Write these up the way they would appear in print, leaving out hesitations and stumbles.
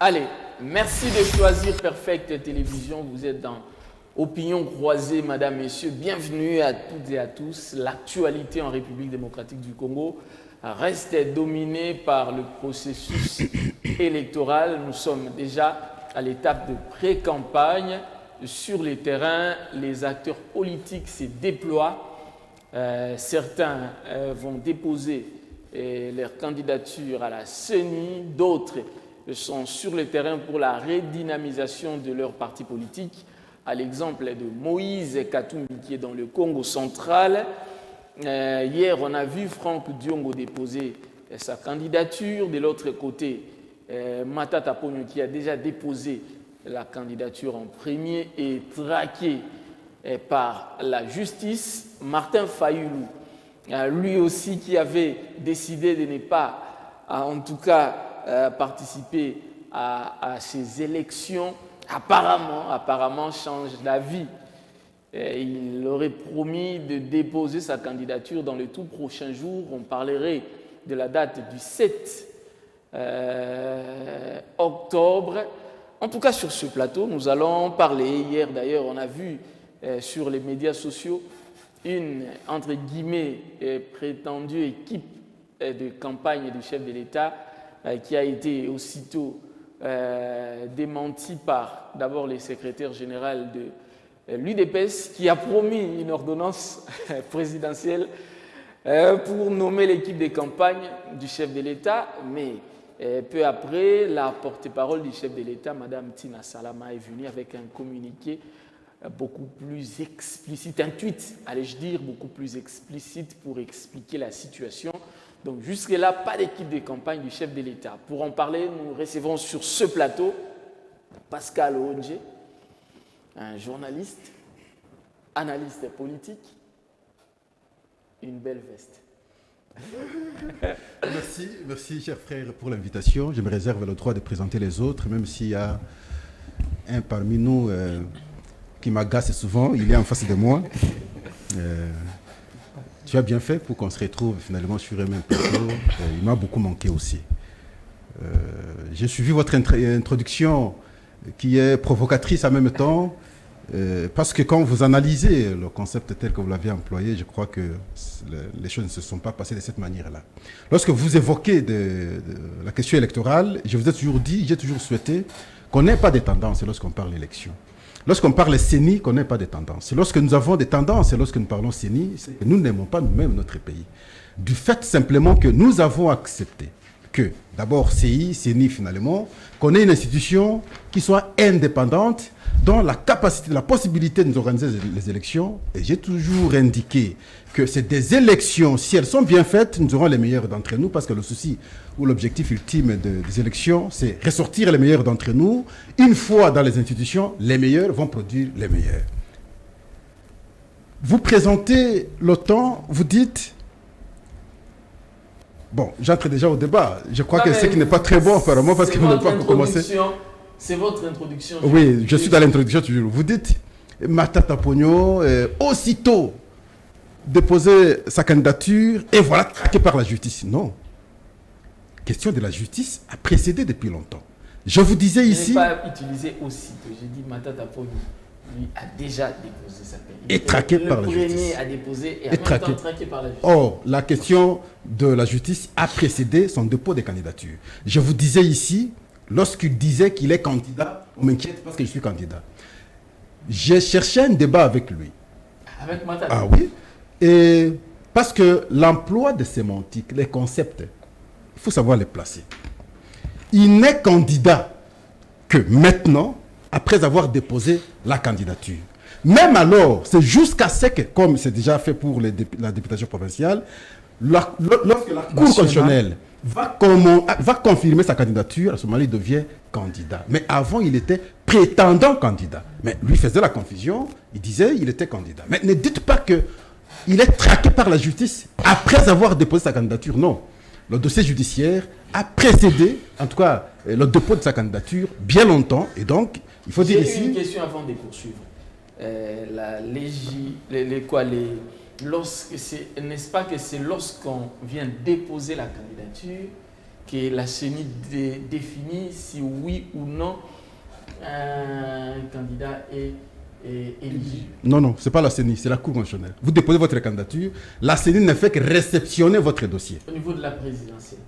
Allez, merci de choisir Perfect Télévision. Vous êtes dans Opinion croisée, mesdames, messieurs. Bienvenue à toutes et à tous. L'actualité en République démocratique du Congo reste dominée par le processus électoral. Nous sommes déjà à l'étape de pré-campagne. Sur les terrains, les acteurs politiques se déploient. Certains vont déposer leur candidature à la CENI, d'autres sont sur le terrain pour la redynamisation de leur parti politique, à l'exemple de Moïse Katumbi qui est dans le Congo central. Hier, on a vu Franck Diongo déposer sa candidature. De l'autre côté, Matata Ponyo qui a déjà déposé la candidature en premier et traqué par la justice. Martin Fayoulou, lui aussi qui avait décidé de ne pas, en tout cas, participer à ces élections, apparemment change d'avis. Il aurait promis de déposer sa candidature dans les tout prochains jours. On parlerait de la date du 7 octobre. En tout cas, sur ce plateau, nous allons parler. Hier, d'ailleurs, on a vu sur les médias sociaux une, entre guillemets, prétendue équipe de campagne du chef de l'État qui a été aussitôt démenti par d'abord le secrétaire général de l'UDPS qui a promis une ordonnance présidentielle pour nommer l'équipe de campagne du chef de l'État, mais peu après, la porte-parole du chef de l'État, Mme Tina Salama, est venue avec un communiqué beaucoup plus explicite, un tweet, allais-je dire, beaucoup plus explicite pour expliquer la situation. Donc jusque-là, pas d'équipe de campagne du chef de l'État. Pour en parler, nous recevons sur ce plateau Pascal Onge, un journaliste, analyste politique, une belle veste. Merci cher frère pour l'invitation. Je me réserve le droit de présenter les autres, même s'il y a un parmi nous qui m'agace souvent, il est en face de moi. Tu as bien fait pour qu'on se retrouve finalement sur un même plateau. Il m'a beaucoup manqué aussi. J'ai suivi votre introduction qui est provocatrice en même temps, parce que quand vous analysez le concept tel que vous l'avez employé, je crois que les choses ne se sont pas passées de cette manière-là. Lorsque vous évoquez la question électorale, je vous ai toujours dit, j'ai toujours souhaité qu'on n'ait pas de tendances lorsqu'on parle d'élection. Lorsqu'on parle CENI, qu'on n'ait pas de tendances. Lorsque nous avons des tendances et lorsque nous parlons CENI, c'est que nous n'aimons pas nous-mêmes notre pays. Du fait simplement que nous avons accepté que, d'abord, CENI finalement, qu'on ait une institution qui soit indépendante, dont la capacité, la possibilité de nous organiser les élections. Et j'ai toujours indiqué que c'est des élections, si elles sont bien faites, nous aurons les meilleurs d'entre nous, parce que le souci ou l'objectif ultime des élections, c'est ressortir les meilleurs d'entre nous. Une fois dans les institutions, les meilleurs vont produire les meilleurs. Vous présentez l'OTAN, vous dites... Bon, j'entre déjà au débat. Je crois que ce qui n'est pas très bon, apparemment, parce que vous n'avez pas commencé. C'est votre introduction. Oui, je suis dans l'introduction toujours. Vous dites, Matata Ponyo, aussitôt déposer sa candidature, et voilà, traqué par la justice. Non. Question de la justice a précédé depuis longtemps. Je vous disais ici... Je n'ai pas utilisé aussitôt, j'ai dit Matata Ponyo. lui, a déjà déposé sa peine. Et traqué par la justice. Le premier à déposer et en même temps traqué par la justice. Or, la question de la justice a précédé son dépôt des candidatures. Je vous disais ici, lorsqu'il disait qu'il est candidat, on m'inquiète parce que je suis candidat. J'ai cherché un débat avec lui. Avec Matata. Ah oui. Et parce que l'emploi de sémantique, les concepts, il faut savoir les placer. Il n'est candidat que maintenant, après avoir déposé la candidature. Même alors, c'est jusqu'à ce que, comme c'est déjà fait pour la députation provinciale, lorsque la Cour constitutionnelle va confirmer sa candidature, à ce moment-là, il devient candidat. Mais avant, il était prétendant candidat. Mais lui faisait la confusion, il disait qu'il était candidat. Mais ne dites pas qu'il est traqué par la justice après avoir déposé sa candidature. Non. Le dossier judiciaire a précédé, en tout cas, le dépôt de sa candidature bien longtemps. Et donc, il faut dire ici... J'ai une question avant de poursuivre. N'est-ce pas que c'est lorsqu'on vient déposer la candidature que la CENI définit si oui ou non un candidat est éligible? Non, ce n'est pas la CENI, c'est la Cour constitutionnelle. Vous déposez votre candidature, la CENI ne fait que réceptionner votre dossier. Au niveau de la présidentielle?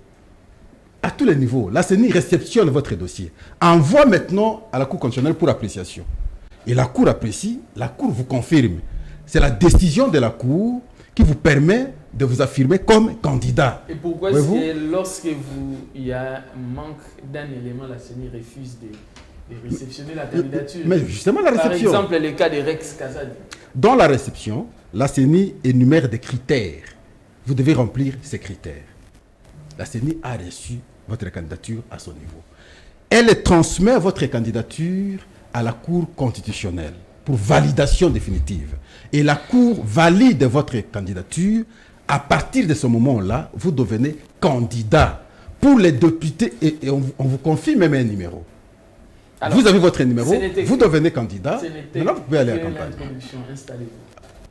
À tous les niveaux, la CENI réceptionne votre dossier, envoie maintenant à la Cour constitutionnelle pour appréciation. Et la Cour apprécie, la Cour vous confirme. C'est la décision de la Cour qui vous permet de vous affirmer comme candidat. Et pourquoi c'est lorsque il y a un manque d'un élément, la CENI refuse de réceptionner la candidature? Mais justement, la réception. Par exemple, le cas de Rex Kazadi. Dans la réception, la CENI énumère des critères. Vous devez remplir ces critères. La CENI a reçu votre candidature à son niveau. Elle transmet votre candidature à la Cour constitutionnelle pour validation définitive. Et la Cour valide votre candidature. À partir de ce moment-là, vous devenez candidat. Pour les députés, et on vous confie même un numéro. Alors, vous avez votre numéro, vous devenez candidat. Maintenant, vous pouvez aller à la campagne.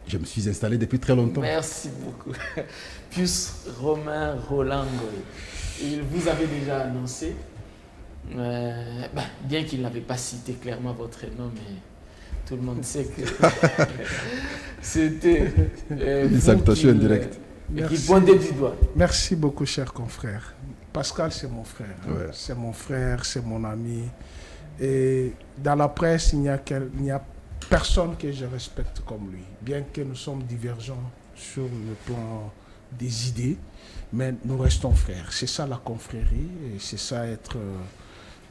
Je me suis installé depuis très longtemps. Merci beaucoup. Pius Romain Roland il vous avait déjà annoncé, bien qu'il n'avait pas cité clairement votre nom, mais tout le monde sait que c'était une salutation indirecte. Qui pointait du doigt. Merci beaucoup, cher confrère. Pascal, c'est mon frère. Ouais. C'est mon frère, c'est mon ami. Et dans la presse, il n'y a personne que je respecte comme lui. Bien que nous sommes divergents sur le plan des idées, mais nous restons frères. C'est ça la confrérie et c'est ça être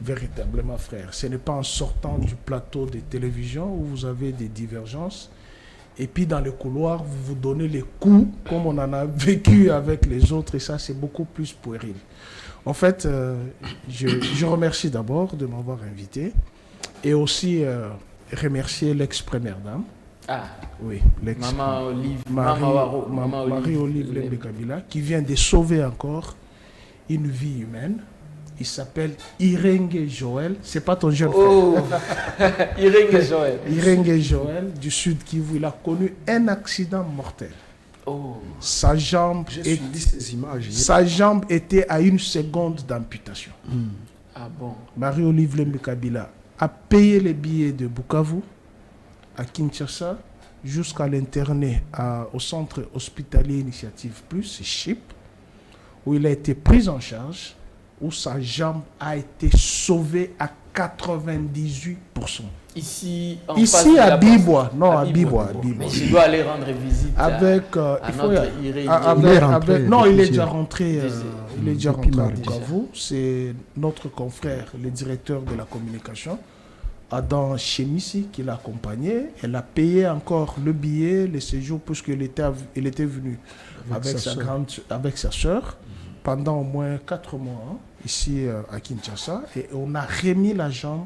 véritablement frère. Ce n'est pas en sortant du plateau de télévision où vous avez des divergences et puis dans le couloir, vous vous donnez les coups comme on en a vécu avec les autres et ça, c'est beaucoup plus puéril. En fait, je remercie d'abord de m'avoir invité et aussi remercier l'ex-première dame. Ah, oui, Marie-Olive Lembe Kabila, qui vient de sauver encore une vie humaine. Il s'appelle Irenge Joël. C'est pas ton jeune frère. Irenge Joël. Irenge Joël du Sud Kivu. Il a connu un accident mortel. Sa jambe était à 1 seconde d'amputation. Ah bon? Marie-Olive Lembe Kabila a payé les billets de Bukavu à Kinshasa jusqu'à l'interner au centre hospitalier Initiative Plus, CHIP, où il a été pris en charge, où sa jambe a été sauvée à 98%. Ici à Bibois. Non, à Bibois. Mais je dois aller rendre visite non, il est déjà rentré. Il est déjà rentré à Bukavu. C'est notre confrère, le directeur de la communication, Adam Chemissi, qui l'a accompagné. Elle a payé encore le billet, le séjour, puisqu'il était venu avec sa soeur pendant au moins 4 mois ici à Kinshasa. Et on a remis la jambe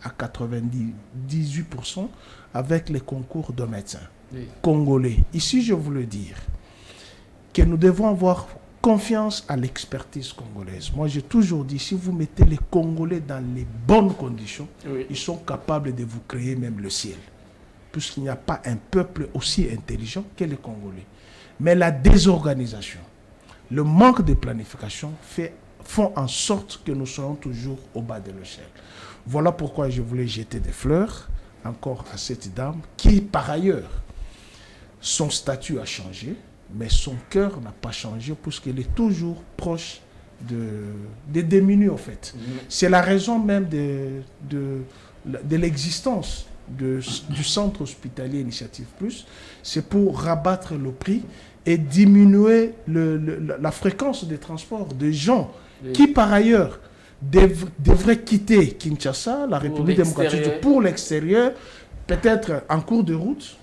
à 98% avec les concours de médecins congolais. Ici, je veux le dire, que nous devons avoir confiance à l'expertise congolaise. Moi, j'ai toujours dit, si vous mettez les Congolais dans les bonnes conditions, ils sont capables de vous créer même le ciel. Puisqu'il n'y a pas un peuple aussi intelligent que les Congolais. Mais la désorganisation, le manque de planification font en sorte que nous soyons toujours au bas de l'échelle. Voilà pourquoi je voulais jeter des fleurs encore à cette dame qui, par ailleurs, son statut a changé, mais son cœur n'a pas changé puisqu'elle est toujours proche des démunis, en fait. C'est la raison même de l'existence du centre hospitalier Initiative Plus. C'est pour rabattre le prix et diminuer la fréquence des transports des gens qui, par ailleurs, devraient quitter Kinshasa, la République démocratique, pour l'extérieur, peut-être en cours de route.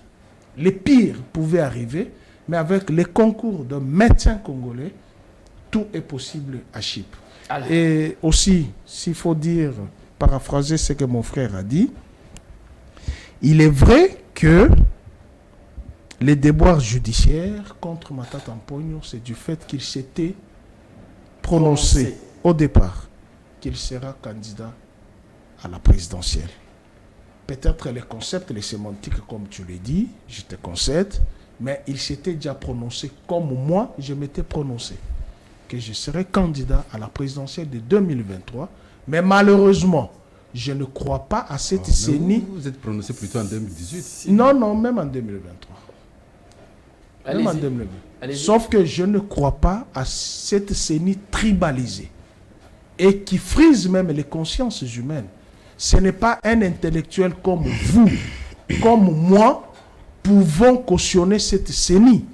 Les pires pouvaient arriver, mais avec les concours de médecins congolais, tout est possible à Chypre. Alors. Et aussi, s'il faut dire, paraphraser ce que mon frère a dit, il est vrai que les déboires judiciaires contre Matata Mponyo, c'est du fait qu'il s'était prononcé au départ qu'il sera candidat à la présidentielle. Peut-être les concepts, les sémantiques, comme tu l'as dit, je te concède, mais il s'était déjà prononcé comme moi, je m'étais prononcé, que je serai candidat à la présidentielle de 2023. Mais malheureusement, je ne crois pas à cette CENI. Vous êtes prononcé plutôt en 2018. Non, même en 2023. Même en 2023. Sauf que je ne crois pas à cette CENI tribalisée et qui frise même les consciences humaines. Ce n'est pas un intellectuel comme vous, comme moi, pouvons cautionner cette CENI.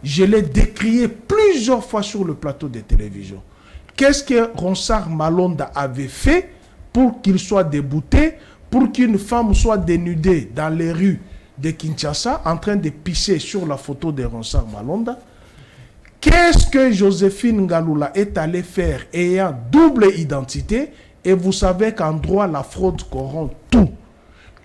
Je l'ai décrié plusieurs fois sur le plateau de télévision. Qu'est-ce que Ronsard Malonda avait fait pour qu'il soit débouté, pour qu'une femme soit dénudée dans les rues de Kinshasa en train de pisser sur la photo de Ronsard Malonda? Qu'est-ce que Joséphine Ngaloula est allée faire ayant double identité? Et vous savez qu'en droit, la fraude corrompt tout.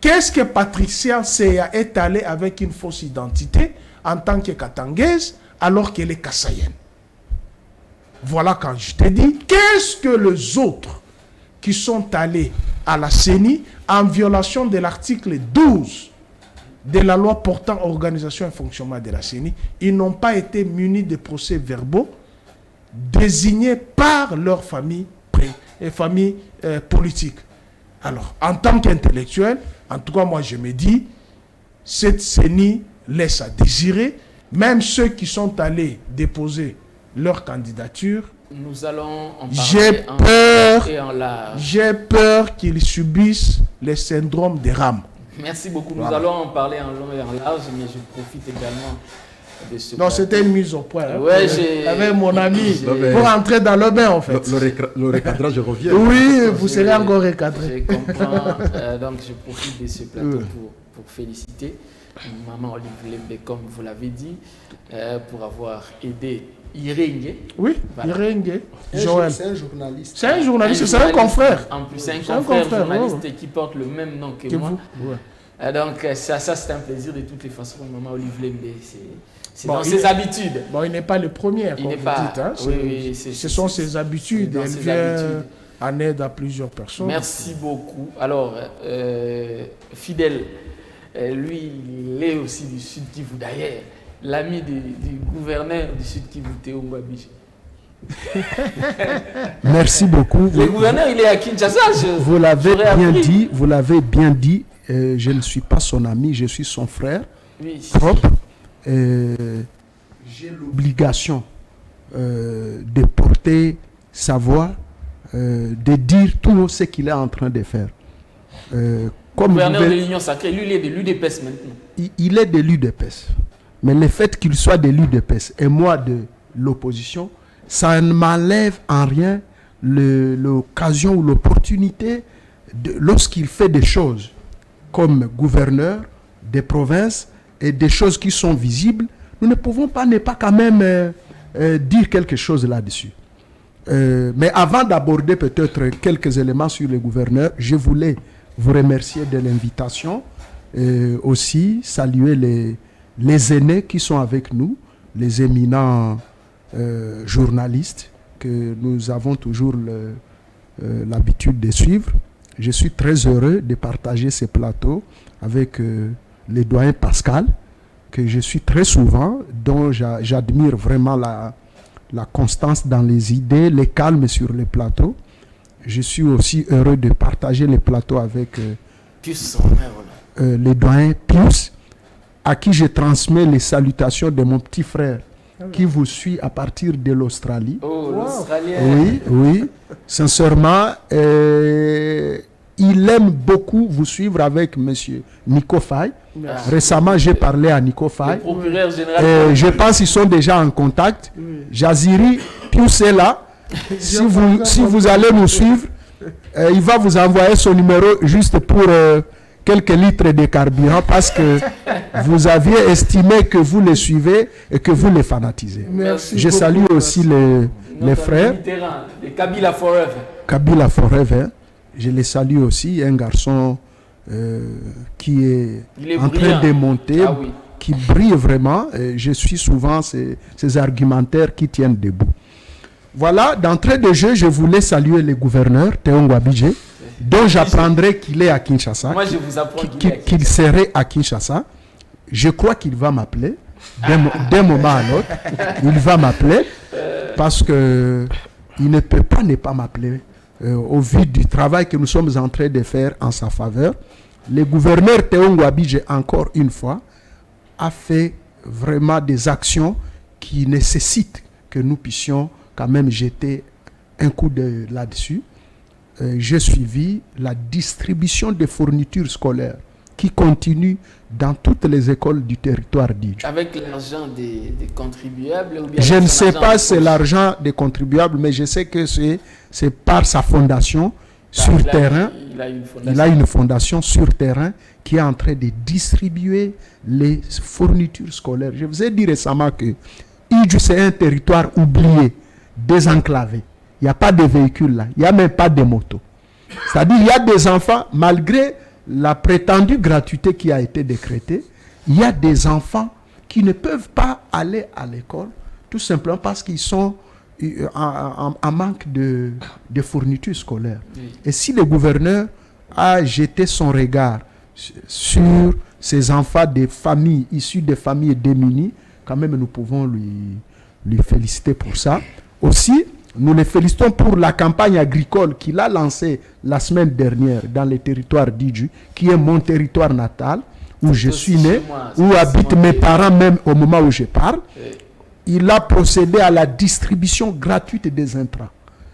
Qu'est-ce que Patricia Seya est allée avec une fausse identité en tant que katangaise alors qu'elle est kassaïenne? Voilà quand je te dis, qu'est-ce que les autres qui sont allés à la CENI en violation de l'article 12 de la loi portant organisation et fonctionnement de la CENI, ils n'ont pas été munis de procès-verbaux désignés par leur famille politique. Alors, en tant qu'intellectuel, en tout cas, moi, je me dis, cette CENI laisse à désirer. Même ceux qui sont allés déposer leur candidature, nous allons en parler j'ai peur qu'ils subissent le syndrome des rames. Merci beaucoup. Nous allons en parler en long et en large, mais je profite également de ce... Non, c'était une mise au point. Hein, ouais, avec mon ami, pour entrer dans le bain, en fait. Le recadrage revient. Oui, vous serez encore recadré. Je comprends. Donc, je profite de ce plateau pour féliciter Maman Olive Lembe, comme vous l'avez dit, pour avoir aidé Irenge. Oui, voilà. Irenge. Joël. C'est un journaliste. C'est un journaliste, c'est un confrère. En plus, c'est un confrère journaliste qui porte le même nom que moi. Donc, ça c'est un plaisir de toutes les façons. Maman Olive Lembe, c'est dans ses habitudes. Bon, il n'est pas le premier, comme vous dites. Hein. Oui, ce sont ses habitudes. Elle vient en aide à plusieurs personnes. Merci beaucoup. Alors, Fidèle, lui, il est aussi du Sud Kivu d'ailleurs. L'ami du gouverneur du Sud Kivu, Théo Ngwabiche. Merci beaucoup. Le gouverneur, il est à Kinshasa. Vous l'avez bien dit. Je ne suis pas son ami, je suis son frère propre. J'ai l'obligation de porter sa voix, de dire tout ce qu'il est en train de faire. Comme gouverneur de l'Union Sacrée, lui, il est de l'UDPS maintenant. Il est de l'UDPS. Mais le fait qu'il soit de l'UDPS et moi de l'opposition, ça ne m'enlève en rien l'occasion ou l'opportunité lorsqu'il fait des choses comme gouverneur des provinces et des choses qui sont visibles, nous ne pouvons pas ne pas quand même dire quelque chose là-dessus. Mais avant d'aborder peut-être quelques éléments sur le gouverneur, je voulais vous remercier de l'invitation et aussi saluer les aînés qui sont avec nous, les éminents journalistes que nous avons toujours l'habitude de suivre. Je suis très heureux de partager ces plateaux avec le doyen Pascal, que je suis très souvent, dont j'admire vraiment la constance dans les idées, le calme sur les plateaux. Je suis aussi heureux de partager les plateaux avec le doyen Pius, à qui je transmets les salutations de mon petit frère qui vous suit à partir de l'Australie. Oh, l'Australien. Oui, oui. Sincèrement, il aime beaucoup vous suivre avec M. Nico Faye. Récemment, j'ai parlé à Nico Faye. Le procureur général. Je pense qu'ils sont déjà en contact. Jaziri, Pius est là. Si vous allez nous suivre, il va vous envoyer son numéro juste pour quelques litres de carburant parce que vous aviez estimé que vous les suivez et que vous les fanatisez. Merci Je salue aussi les frères. Les Kabila Forever. Kabila Forever. Je les salue aussi. Un garçon qui est en train de monter, qui brille vraiment. Et je suis souvent ces argumentaires qui tiennent debout. Voilà, d'entrée de jeu, je voulais saluer le gouverneur Théo Ngouabidje, dont j'apprendrai qu'il est à Kinshasa. Moi, je vous apprends qu'il serait à Kinshasa. Je crois qu'il va m'appeler. D'un moment à l'autre, il va m'appeler parce que il ne peut pas ne pas m'appeler au vu du travail que nous sommes en train de faire en sa faveur. Le gouverneur Théo Ngouabidje, encore une fois, a fait vraiment des actions qui nécessitent que nous puissions quand même jeter un coup d'œil là-dessus. J'ai suivi la distribution des fournitures scolaires qui continue dans toutes les écoles du territoire d'Idjou. Avec l'argent des contribuables ou bien je ne sais pas si c'est l'argent des contribuables, mais je sais que c'est par sa fondation sur terrain. Il a une fondation sur terrain qui est en train de distribuer les fournitures scolaires. Je vous ai dit récemment que Idjou, c'est un territoire oublié, désenclavé. Il n'y a pas de véhicules là, il n'y a même pas de motos. C'est-à-dire qu'il y a des enfants, malgré la prétendue gratuité qui a été décrétée, il y a des enfants qui ne peuvent pas aller à l'école, tout simplement parce qu'ils sont en manque de fournitures scolaires. Oui. Et si le gouverneur a jeté son regard sur ces enfants des familles, issus des familles démunies, quand même nous pouvons lui féliciter pour ça. Aussi, nous les félicitons pour la campagne agricole qu'il a lancée la semaine dernière dans le territoire d'Idjou, qui est mon territoire natal, où je suis né, où habitent mes parents même au moment où je parle. Il a procédé à la distribution gratuite des intrants.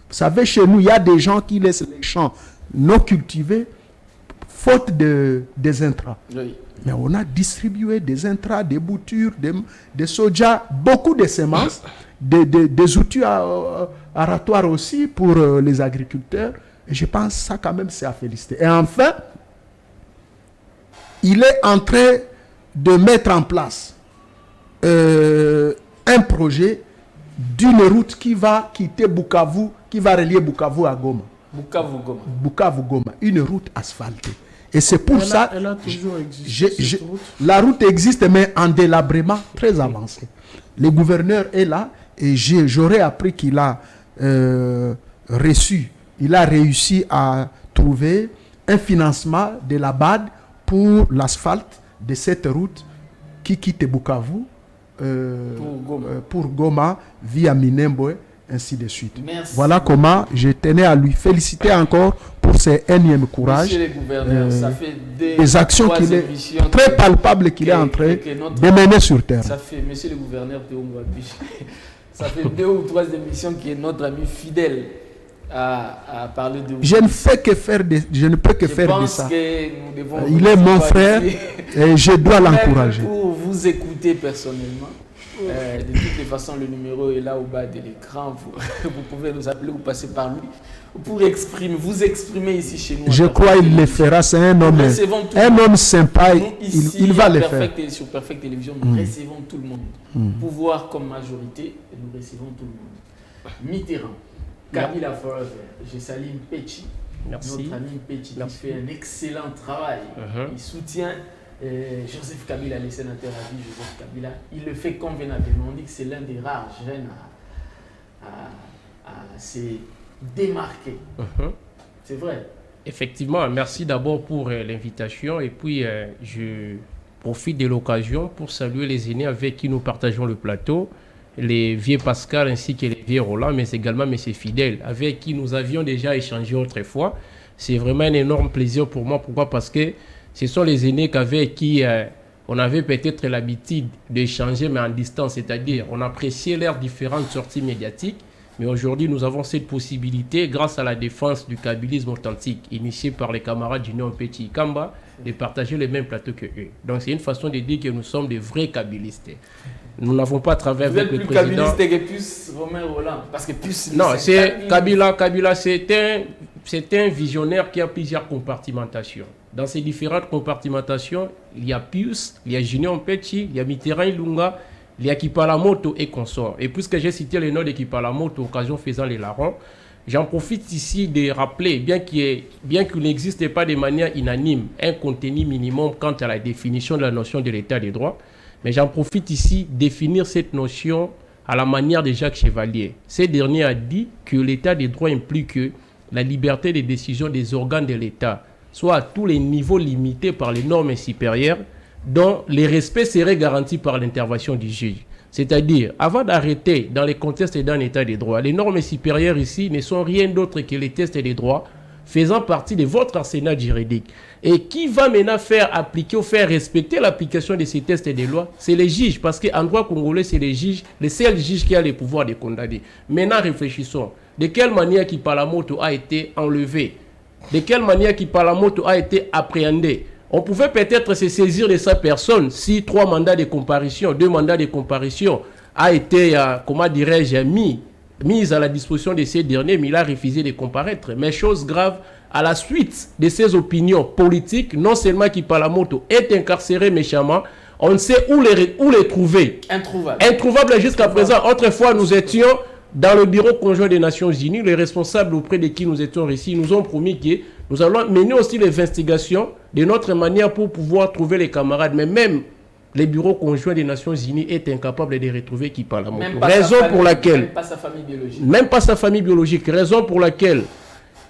Vous savez, chez nous, il y a des gens qui laissent les champs non cultivés, faute des intrants. Oui. Mais on a distribué des intrants, des boutures, des soja, beaucoup de semences, des outils aratoires aussi pour les agriculteurs. Et je pense que ça, quand même, c'est à féliciter. Et enfin, il est en train de mettre en place un projet d'une route qui va quitter Bukavu, qui va relier Bukavu à Goma. Bukavu-Goma, une route asphaltée. Et c'est pour ça elle a toujours existé, cette route. La route existe, mais en délabrement très avancé. Le gouverneur est là et j'aurais appris qu'il a réussi à trouver un financement de la BAD pour l'asphalte de cette route qui quitte Bukavu pour Goma via Minembwe, ainsi de suite. Merci. Voilà comment je tenais à lui féliciter encore pour ses énièmes courage. Monsieur le gouverneur, ça fait des actions très palpables qu'il est en train de mener sur terre. Ça fait, monsieur le gouverneur Théo Ngouabidje, ça fait 2 ou 3 émissions qui est notre ami fidèle à parler de vous. Je ne peux que faire de ça. Il est mon frère et je dois l'encourager. Pour vous écouter personnellement, de toutes les façons, le numéro est là au bas de l'écran. Vous pouvez nous appeler ou passer par lui pour vous exprimer ici chez nous. Je crois qu'il le fera. C'est un homme sympa. Il va le faire. Sur Perfect Télévision, nous recevons tout le monde. Pouvoir comme majorité, nous recevons tout le monde. Mitterrand, Kabila Forever, je salue Mpetshi, notre ami Mpetshi qui fait un excellent travail. Il soutient Joseph Kabila, le sénateur a dit Joseph Kabila. Il le fait convenablement. On dit que c'est l'un des rares jeunes à se démarquer. C'est vrai. Effectivement, merci d'abord pour l'invitation et puis je profite de l'occasion pour saluer les aînés avec qui nous partageons le plateau, les vieux Pascal ainsi que les vieux Roland, mais également M. Fidèle, avec qui nous avions déjà échangé autrefois. C'est vraiment un énorme plaisir pour moi. Pourquoi? Parce que Ce sont les aînés avec qui on avait peut-être l'habitude d'échanger, mais en distance, c'est-à-dire on appréciait leurs différentes sorties médiatiques. Mais aujourd'hui, nous avons cette possibilité, grâce à la défense du kabylisme authentique, initiée par les camarades du Néon Petit Kamba, de partager les mêmes plateaux que eux. Donc c'est une façon de dire que nous sommes des vrais kabylistes. Nous n'avons pas travaillé avec le président. Vous êtes plus kabyliste que plus Romain Roland, parce que plus... Non, c'est Kabila, c'est un visionnaire qui a plusieurs compartimentations. Dans ces différentes compartimentations, il y a Pius, il y a Junior Petit, il y a Mitterrand Ilunga, il y a Kipalamoto et consorts. Et puisque j'ai cité le nom de Kipalamoto, occasion faisant les larrons, j'en profite ici de rappeler, bien qu'il n'existe pas de manière unanime un contenu minimum quant à la définition de la notion de l'état des droits, mais j'en profite ici de définir cette notion à la manière de Jacques Chevalier. Ce dernier a dit que l'état des droits implique que la liberté de décision des organes de l'État soit à tous les niveaux limités par les normes supérieures, dont les respects seraient garantis par l'intervention du juge. C'est-à-dire, avant d'arrêter dans les contextes d'un état des droits, les normes supérieures ici ne sont rien d'autre que les tests des droits faisant partie de votre arsenal juridique. Et qui va maintenant faire appliquer ou faire respecter l'application de ces tests des lois? C'est les juges, parce qu'en droit congolais, c'est les juges, les seuls juges qui ont le pouvoir de condamner. Maintenant, réfléchissons. De quelle manière Kipalamoto a été enlevé? De quelle manière Kipalamoto a été appréhendé? On pouvait peut-être se saisir de sa personne si 2 mandats de comparution a été, comment dirais-je, mis à la disposition de ces derniers, mais il a refusé de comparaître. Mais chose grave, à la suite de ses opinions politiques, non seulement Kipalamoto est incarcéré méchamment, on ne sait où les trouver. Introuvable jusqu'à présent. Autrefois, nous étions dans le bureau conjoint des Nations Unies. Les responsables auprès de qui nous étions ici nous ont promis que nous allons mener aussi les investigations de notre manière pour pouvoir trouver les camarades. Mais même les bureaux conjoints des Nations Unies est incapable de retrouver Kipalamoto. Raison pour laquelle... Même pas sa famille biologique. Même pas sa famille biologique. Raison pour laquelle,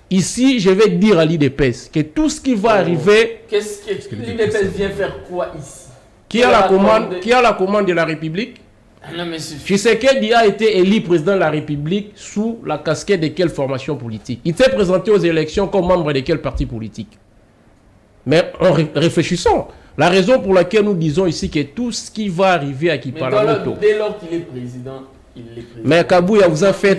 ici, je vais dire à l'IDPS que tout ce qui va arriver... Qu'est-ce que l'IDPS vient faire quoi ici? Qui a la commande de la République? Tshisekedi a été élu président de la République sous la casquette de quelle formation politique? Il s'est présenté aux élections comme membre de quel parti politique? Mais réfléchissons. La raison pour laquelle nous disons ici que tout ce qui va arriver à Kipalamoto... Dès lors qu'il est président, il est président. Mais Kabouya vous a fait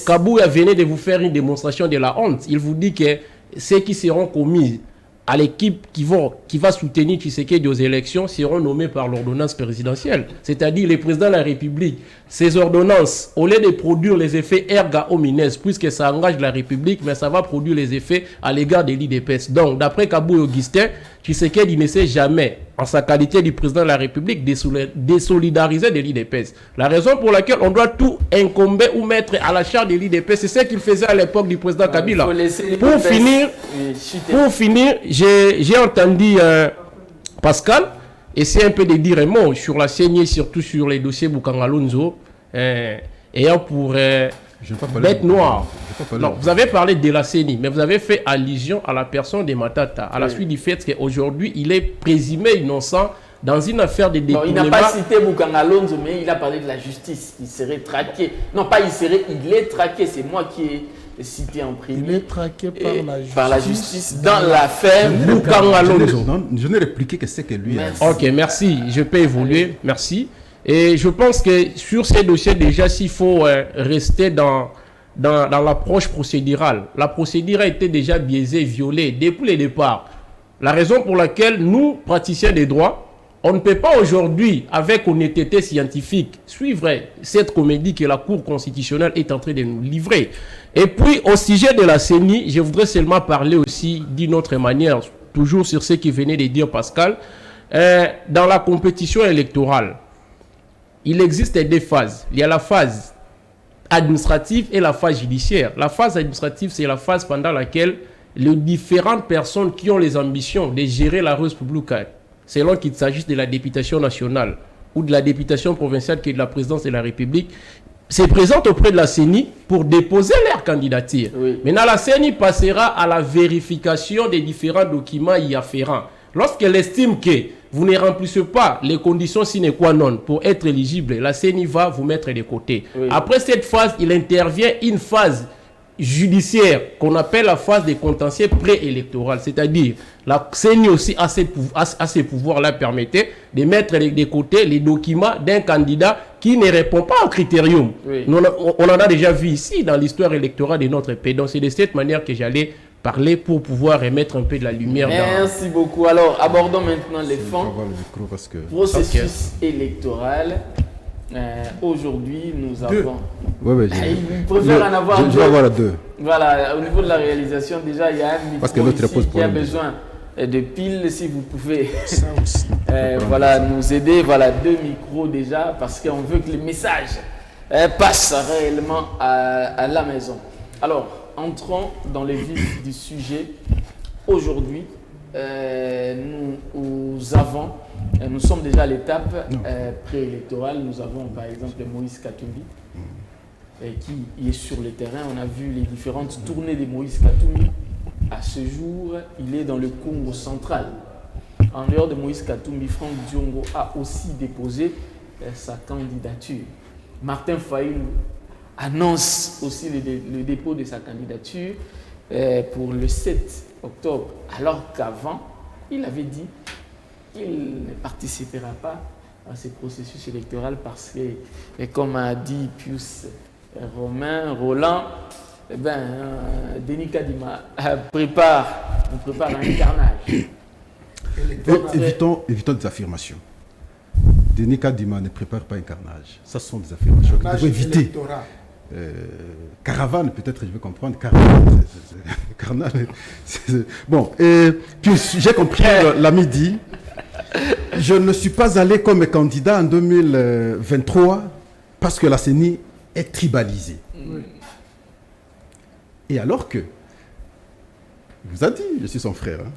Kabouya venait de vous faire une démonstration de la honte. Il vous dit que ceux qui seront commis à l'équipe qui va soutenir Tshisekedi aux élections seront nommés par l'ordonnance présidentielle. C'est-à-dire le président de la République. Ces ordonnances, au lieu de produire les effets erga omnes, puisque ça engage la République, mais ça va produire les effets à l'égard de l'IDPS. Donc, d'après Kabouya Augustin, Tshisekedi ne sait jamais, en sa qualité du président de la République, désolidariser de l'IDPS. La raison pour laquelle on doit tout incomber ou mettre à la charge de l'IDPS, c'est ce qu'il faisait à l'époque du président Kabila. Pour finir, j'ai entendu Pascal essayer un peu de dire un mot sur la CENI, surtout sur les dossiers Bukangalonzo, ayant pour bête noire. Non, vous avez parlé de la CENI, mais vous avez fait allusion à la personne de Matata, à la suite du fait qu'aujourd'hui, il est présumé innocent dans une affaire de détournement. Il n'a pas cité Bukangalonzo, mais il a parlé de la justice. Il serait traqué. Non, pas il est traqué, c'est moi qui ai cité en privé. Il est traqué par la justice dans l'affaire Bukangalonzo. Je n'ai répliqué que c'est que lui. Ok, merci. Je peux évoluer. Merci. Et je pense que sur ces dossiers, déjà, s'il faut rester dans l'approche procédurale, la procédure a été déjà biaisée, violée depuis le départ. La raison pour laquelle nous, praticiens des droits, on ne peut pas aujourd'hui, avec honnêteté scientifique, suivre cette comédie que la Cour constitutionnelle est en train de nous livrer. Et puis, au sujet de la CENI, je voudrais seulement parler aussi d'une autre manière, toujours sur ce que venait de dire Pascal. Dans la compétition électorale, il existe 2 phases. Il y a la phase administrative et la phase judiciaire. La phase administrative, c'est la phase pendant laquelle les différentes personnes qui ont les ambitions de gérer la République, selon qu'il s'agisse de la députation nationale ou de la députation provinciale qui est de la présidence de la République, se présentent auprès de la CENI pour déposer leur candidature. Oui. Maintenant, la CENI passera à la vérification des différents documents y afférents. Lorsqu'elle estime que vous ne remplissez pas les conditions sine qua non pour être éligible, la CENI va vous mettre de côté. Oui. Après cette phase, il intervient une phase judiciaire qu'on appelle la phase des contentieux préélectoral, c'est-à-dire la CENI aussi a ces pouvoirs-là permettait de mettre de côté les documents d'un candidat qui ne répond pas au critérium. Oui. On en a déjà vu ici dans l'histoire électorale de notre pays. Donc c'est de cette manière que j'allais parler pour pouvoir remettre un peu de la lumière. Merci beaucoup. Alors abordons maintenant les fonds. Processus électoral. Aujourd'hui, nous avons... il préfère en avoir deux. Je vais avoir deux. Voilà, au niveau de la réalisation, déjà, il y a un micro ici qui a besoin de piles, si vous pouvez voilà, nous aider. Voilà, 2 micros déjà, parce qu'on veut que les messages passent réellement à la maison. Alors, entrons dans le vif du sujet. Aujourd'hui, nous sommes déjà à l'étape préélectorale. Nous avons par exemple Moïse Katumbi qui est sur le terrain. On a vu les différentes tournées de Moïse Katumbi. À ce jour, il est dans le Congo central. En dehors de Moïse Katumbi, Franck Diongo a aussi déposé sa candidature. Martin Fayulu annonce aussi le dépôt de sa candidature pour le 7 octobre, alors qu'avant, il avait dit qu'il ne participera pas à ce processus électoral parce que, comme a dit Pius Roland, Denis Kadima prépare un carnage. Évitons des affirmations. Denis Kadima ne prépare pas un carnage. Ça sont des affirmations qu'il faut éviter. Caravane, peut-être je vais comprendre. Carnage. Bon, puis j'ai compris, l'ami dit, je ne suis pas allé comme candidat en 2023 parce que la CENI est tribalisée. Oui. Et alors que, il vous a dit, je suis son frère, hein?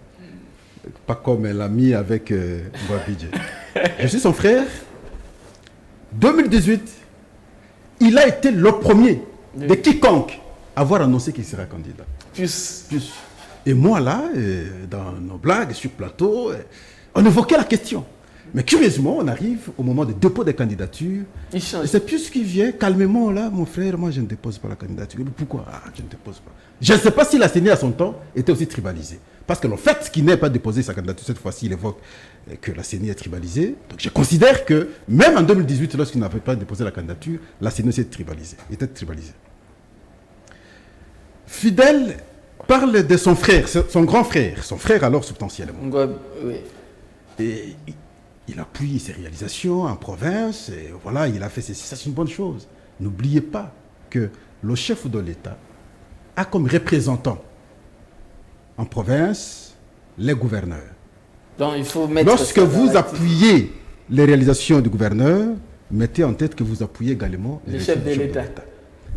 Pas comme l'ami avec Mbouabidje. Je suis son frère. 2018, il a été le premier de quiconque à avoir annoncé qu'il sera candidat. Plus. Et moi là, dans nos blagues sur plateau, on évoquait la question. Mais curieusement, on arrive au moment de dépôt des candidatures. Et c'est plus qui vient calmement là, mon frère, moi je ne dépose pas la candidature. Pourquoi? Je ne dépose pas. Je ne sais pas si la CENI à son temps était aussi tribalisée. Parce que le fait qu'il n'ait pas déposé sa candidature, cette fois-ci, il évoque que la CENI est tribalisée. Donc je considère que même en 2018, lorsqu'il n'avait pas déposé la candidature, la CENI était tribalisée. Fidèle parle de son frère, son grand frère, son frère alors substantiellement. Oui. Et il appuie ses réalisations en province, et voilà, il a fait ceci, ça c'est une bonne chose. N'oubliez pas que le chef de l'État a comme représentant en province les gouverneurs. Donc il faut mettre. Lorsque vous appuyez les réalisations du gouverneur, mettez en tête que vous appuyez également les chefs de l'État.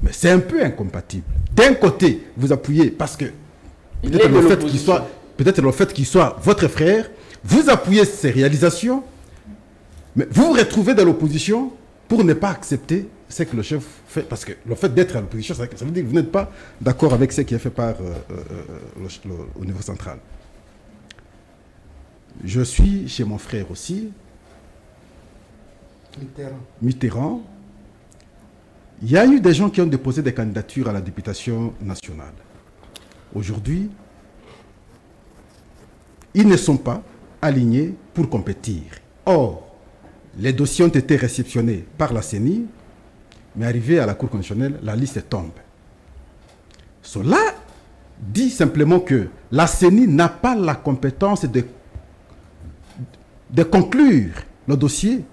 Mais c'est un peu incompatible. D'un côté, vous appuyez parce que peut-être le fait qu'il soit votre frère, vous appuyez ses réalisations, mais vous vous retrouvez dans l'opposition pour ne pas accepter ce que le chef fait. Parce que le fait d'être à l'opposition, ça veut dire que vous n'êtes pas d'accord avec ce qui est fait par au niveau central. Je suis chez mon frère aussi, Mitterrand. Il y a eu des gens qui ont déposé des candidatures à la députation nationale. Aujourd'hui, ils ne sont pas alignés pour compétir. Or, les dossiers ont été réceptionnés par la CENI, mais arrivé à la Cour constitutionnelle, la liste tombe. Cela dit simplement que la CENI n'a pas la compétence de conclure le dossier.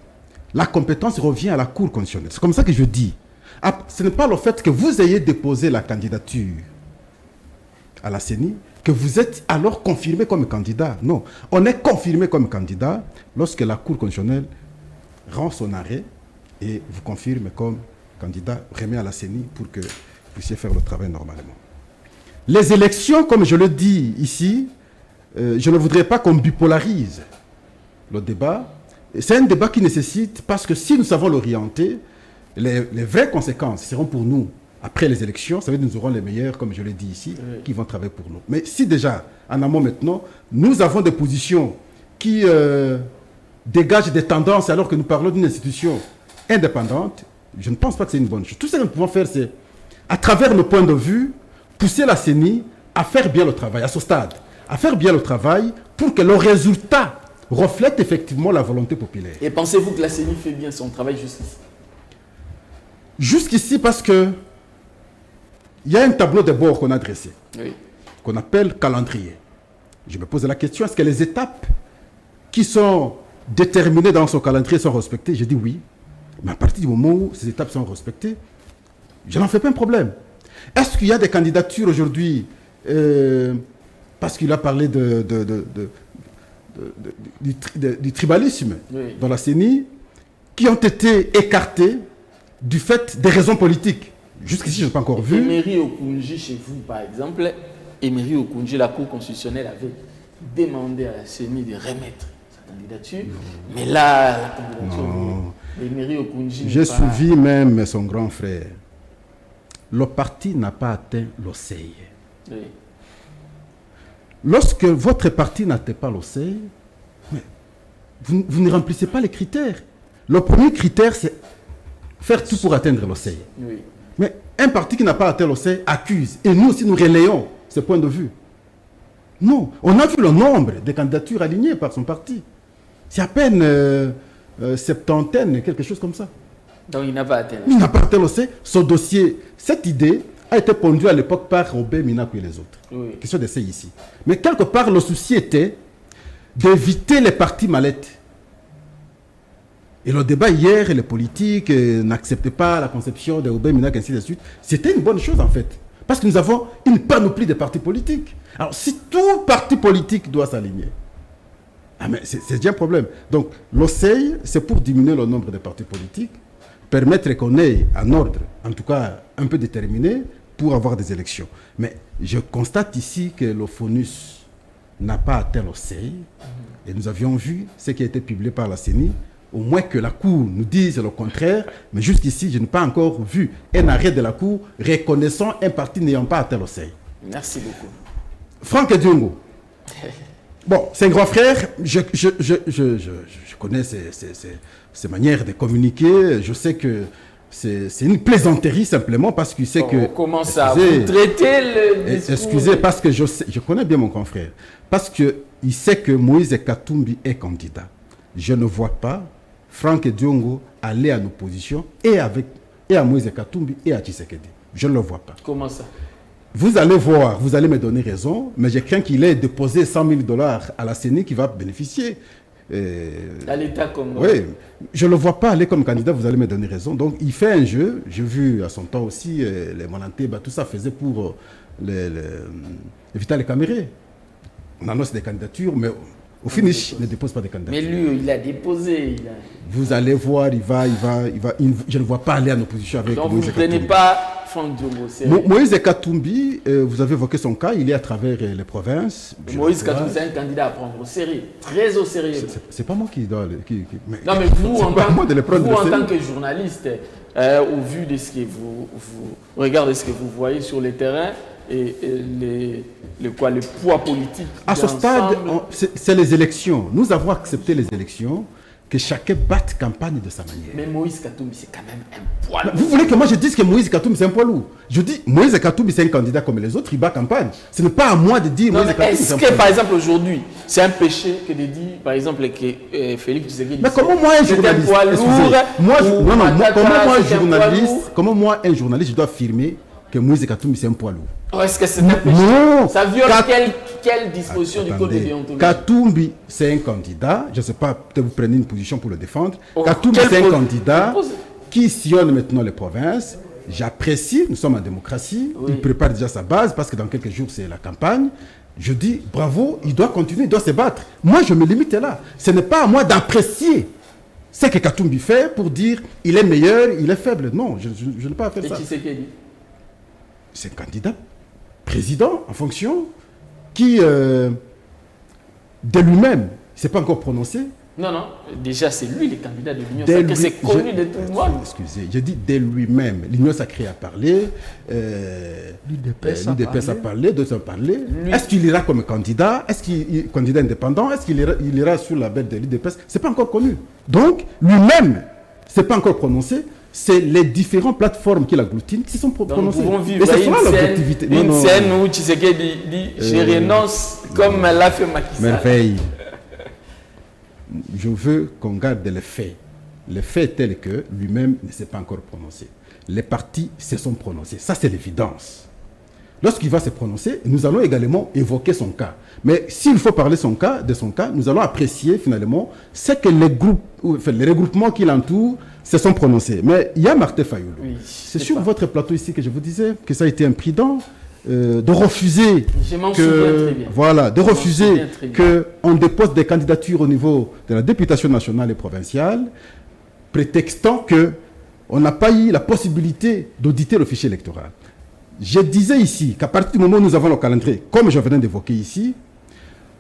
La compétence revient à la Cour constitutionnelle. C'est comme ça que je dis. Ce n'est pas le fait que vous ayez déposé la candidature à la CENI que vous êtes alors confirmé comme candidat. Non, on est confirmé comme candidat lorsque la Cour constitutionnelle rend son arrêt et vous confirme comme candidat, remet à la CENI pour que vous puissiez faire le travail normalement. Les élections, comme je le dis ici, je ne voudrais pas qu'on bipolarise le débat. C'est un débat qui nécessite, parce que si nous savons l'orienter, les vraies conséquences seront pour nous après les élections. Ça veut dire que nous aurons les meilleurs, comme je l'ai dit ici, qui vont travailler pour nous. Mais si déjà, en amont maintenant, nous avons des positions qui dégagent des tendances alors que nous parlons d'une institution indépendante, je ne pense pas que c'est une bonne chose. Tout ce que nous pouvons faire, c'est, à travers nos points de vue, pousser la CENI à faire bien le travail, à ce stade, à faire bien le travail pour que le résultat reflète effectivement la volonté populaire. Et pensez-vous que la CENI fait bien son travail jusqu'ici? Jusqu'ici, parce que il y a un tableau de bord qu'on a dressé, qu'on appelle calendrier. Je me pose la question, est-ce que les étapes qui sont déterminées dans ce calendrier sont respectées? Je dis oui. Mais à partir du moment où ces étapes sont respectées, je n'en fais pas un problème. Est-ce qu'il y a des candidatures aujourd'hui, parce qu'il a parlé du tribalisme dans la CENI, qui ont été écartées du fait des raisons politiques? Jusqu'ici, je n'ai pas encore vu. Emery Okoundji, chez vous, par exemple, Emery Okoundji, la Cour constitutionnelle avait demandé à la CENI de remettre sa candidature. Mais là, la candidature d'Emery Okoundji... Je souvis même son grand frère. Le parti n'a pas atteint le seuil. Oui. Lorsque votre parti n'atteint pas le seuil, vous ne remplissez pas les critères. Le premier critère, c'est faire tout pour atteindre le seuil. Oui. Mais un parti qui n'a pas atteint le seuil accuse. Et nous aussi, nous relayons ce point de vue. Non. On a vu le nombre de candidatures alignées par son parti. C'est à peine septantaine, quelque chose comme ça. Donc il n'a pas atteint. Il n'a pas atteint le seuil. Ce dossier, cette idée a été pondue à l'époque par Robert Minakou et les autres. Oui. Question d'essai ici. Mais quelque part, le souci était d'éviter les partis mallettes. Et le débat hier, les politiques n'acceptaient pas la conception de Robert Minakou, ainsi de suite. C'était une bonne chose en fait. Parce que nous avons une panoplie de partis politiques. Alors si tout parti politique doit s'aligner, c'est déjà un problème. Donc l'OCEI, c'est pour diminuer le nombre de partis politiques, permettre qu'on ait un ordre, en tout cas un peu déterminé, pour avoir des élections. Mais je constate ici que le FONUS n'a pas atteint l'OCEI. Et nous avions vu ce qui a été publié par la CENI. Au moins que la Cour nous dise le contraire, mais jusqu'ici, je n'ai pas encore vu un arrêt de la Cour reconnaissant un parti n'ayant pas atteint le seuil. Merci beaucoup. Franck Ediongo. Bon, c'est un grand frère. Je connais ses manières de communiquer. Je sais que c'est une plaisanterie simplement parce qu'il sait que... On commence à vous traiter le discours. Excusez, parce que je connais bien mon confrère. Parce qu'il sait que Moïse Katumbi est candidat. Je ne vois pas Franck Ediongo aller en opposition et à Moïse Katumbi et à Tshisekedi. Je ne le vois pas. Comment ça? Vous allez voir, vous allez me donner raison, mais je crains qu'il ait déposé $100 000 à la CENI qui va bénéficier. À l'État comme... Oui, je ne le vois pas aller comme candidat, vous allez me donner raison. Donc il fait un jeu, j'ai vu à son temps aussi, les Monanté, tout ça faisait pour les Vital Kamere. On annonce des candidatures, mais... Au finish, il ne dépose pas de candidature. Mais lui, il a déposé. Vous allez voir, je ne vois pas aller en opposition avec donc Moïse Katumbi. Donc vous ne prenez pas Franck Ediongo. Moïse Katumbi, vous avez évoqué son cas, il est à travers les provinces. Moïse Katumbi, c'est un candidat à prendre au sérieux, très au sérieux. C'est pas moi qui dois... non, mais vous, en tant que journaliste, au vu de ce que vous regardez ce que vous voyez sur le terrain, et le poids politique. À ce stade, c'est les élections. Nous avons accepté les élections, que chacun batte campagne de sa manière. Mais Moïse Katumbi, c'est quand même un poids lourd. Vous voulez que moi je dise que Moïse Katumbi, c'est un poids lourd? Je dis, Moïse Katumbi, c'est un candidat comme les autres, il bat campagne. Ce n'est pas à moi de dire Moïse Katumbi. Est-ce que, par exemple, aujourd'hui, c'est un péché que de dire, par exemple, que Félix Tshisekedi... Mais comment moi, un journaliste... Comment moi, un journaliste, je dois affirmer que Moïse Katumbi, c'est un poids lourd? Est-ce que c'est un péché? Non. Ça viole quelle disposition du code de déontologie? Katumbi, c'est un candidat. Je ne sais pas, peut-être vous prenez une position pour le défendre. Katumbi, c'est un candidat qui sillonne maintenant les provinces. J'apprécie, nous sommes en démocratie. Oui. Il prépare déjà sa base parce que dans quelques jours, c'est la campagne. Je dis bravo, il doit continuer, il doit se battre. Moi, je me limite là. Ce n'est pas à moi d'apprécier ce que Katumbi fait pour dire il est meilleur, il est faible. Non, je ne peux pas faire ça. Et qui c'est qui dit? C'est un candidat président en fonction qui, de lui-même, ne s'est pas encore prononcé. Non, déjà c'est lui le candidat de l'Union sacrée, c'est connu de tout le monde. Excusez, je dis de lui-même. L'Union sacrée a parlé, l'UDPS a parlé, d'autres ont parlé. Est-ce qu'il ira comme candidat? Est-ce qu'il est candidat indépendant? Est-ce qu'il ira sur la bête de l'UDPS? Ce n'est pas encore connu. Donc, lui-même, ne s'est pas encore prononcé. c'est les différentes plateformes qui l'agglutinent qui se sont prononcées. Nous pouvons vivre et c'est ça l'objectivité. Une scène où Tshisekedi dit je renonce comme l'a fait Macky Sall. Merveille. Je veux qu'on garde les faits. Les faits tels que lui-même ne s'est pas encore prononcé. Les partis se sont prononcés. Ça, c'est l'évidence. Lorsqu'il va se prononcer, nous allons également évoquer son cas. Mais s'il faut parler de son cas, nous allons apprécier finalement ce que les regroupements qui l'entourent se sont prononcés. Mais il y a Martin Fayoulou. Oui, c'est sur votre plateau ici que je vous disais que ça a été imprudent de refuser qu'on dépose des candidatures au niveau de la députation nationale et provinciale, prétextant qu'on n'a pas eu la possibilité d'auditer le fichier électoral. Je disais ici qu'à partir du moment où nous avons le calendrier, comme je viens d'évoquer ici,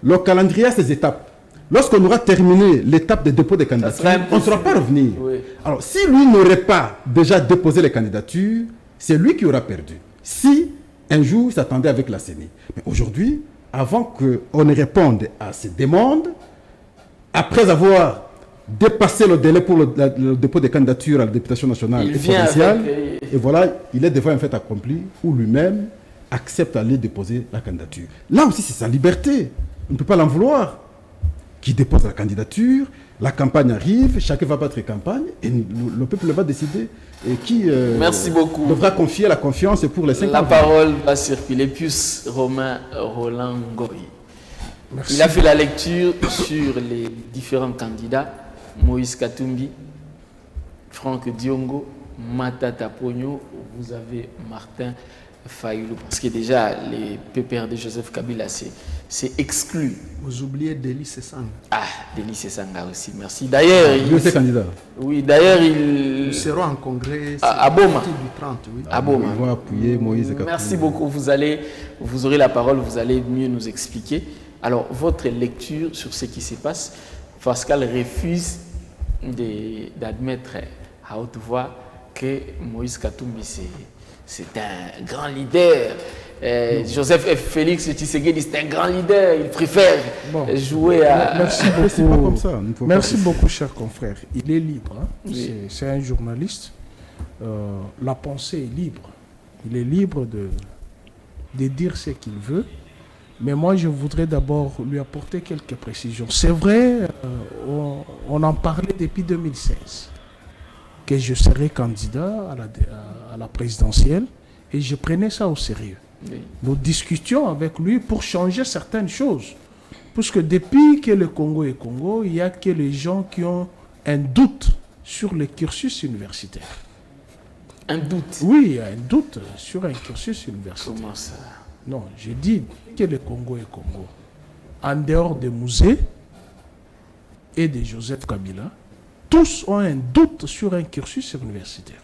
le calendrier a ses étapes. Lorsqu'on aura terminé l'étape de dépôt des candidatures, on ne saura pas revenir. Oui. Alors, si lui n'aurait pas déjà déposé les candidatures, c'est lui qui aura perdu. Si un jour il s'attendait avec la CENI. Mais aujourd'hui, avant qu'on ne réponde à ces demandes, après avoir dépassé le délai pour le dépôt des candidatures à la députation nationale et provinciale, et voilà, il est devant un fait accompli où lui-même accepte d'aller déposer la candidature. Là aussi, c'est sa liberté. On ne peut pas l'en vouloir. Qui dépose la candidature, la campagne arrive, chacun va battre campagne, et le peuple va décider qui Merci beaucoup. Devra confier la confiance pour les 5 ans. La parole va circuler, plus Romain Roland Ngoy. Il a fait la lecture sur les différents candidats, Moïse Katumbi, Franck Diongo, Matata Pogno, vous avez Martin Fayoulou, parce que déjà les PPR de Joseph Kabila c'est exclu. Vous oubliez Delis Sesanga. Ah, Delis Sesanga aussi, merci. D'ailleurs, il est candidat. Oui, d'ailleurs, nous serons en congrès à Boma. Du 30, oui. À Boma. Ils vont appuyer Moïse Katumbi. Merci beaucoup. Vous aurez la parole, vous allez mieux nous expliquer. Alors, votre lecture sur ce qui se passe, Pascal refuse d'admettre à haute voix que Moïse Katumbi c'est un grand leader. Joseph F. Félix Tshisekedi, c'est un grand leader. Il préfère jouer à... Merci beaucoup. Pas comme ça. Merci beaucoup, cher confrère. Il est libre. Hein? Oui. C'est un journaliste. La pensée est libre. Il est libre de dire ce qu'il veut. Mais moi, je voudrais d'abord lui apporter quelques précisions. C'est vrai, on en parlait depuis 2016. Que je serais candidat à la présidentielle et je prenais ça au sérieux. Oui. Nous discutions avec lui pour changer certaines choses. Parce que depuis que le Congo est Congo, il n'y a que les gens qui ont un doute sur le cursus universitaire. Un doute? Oui, il y a un doute sur un cursus universitaire. Comment ça? Non, je dis que le Congo est Congo. En dehors des musées et de Joseph Kabila, tous ont un doute sur un cursus universitaire.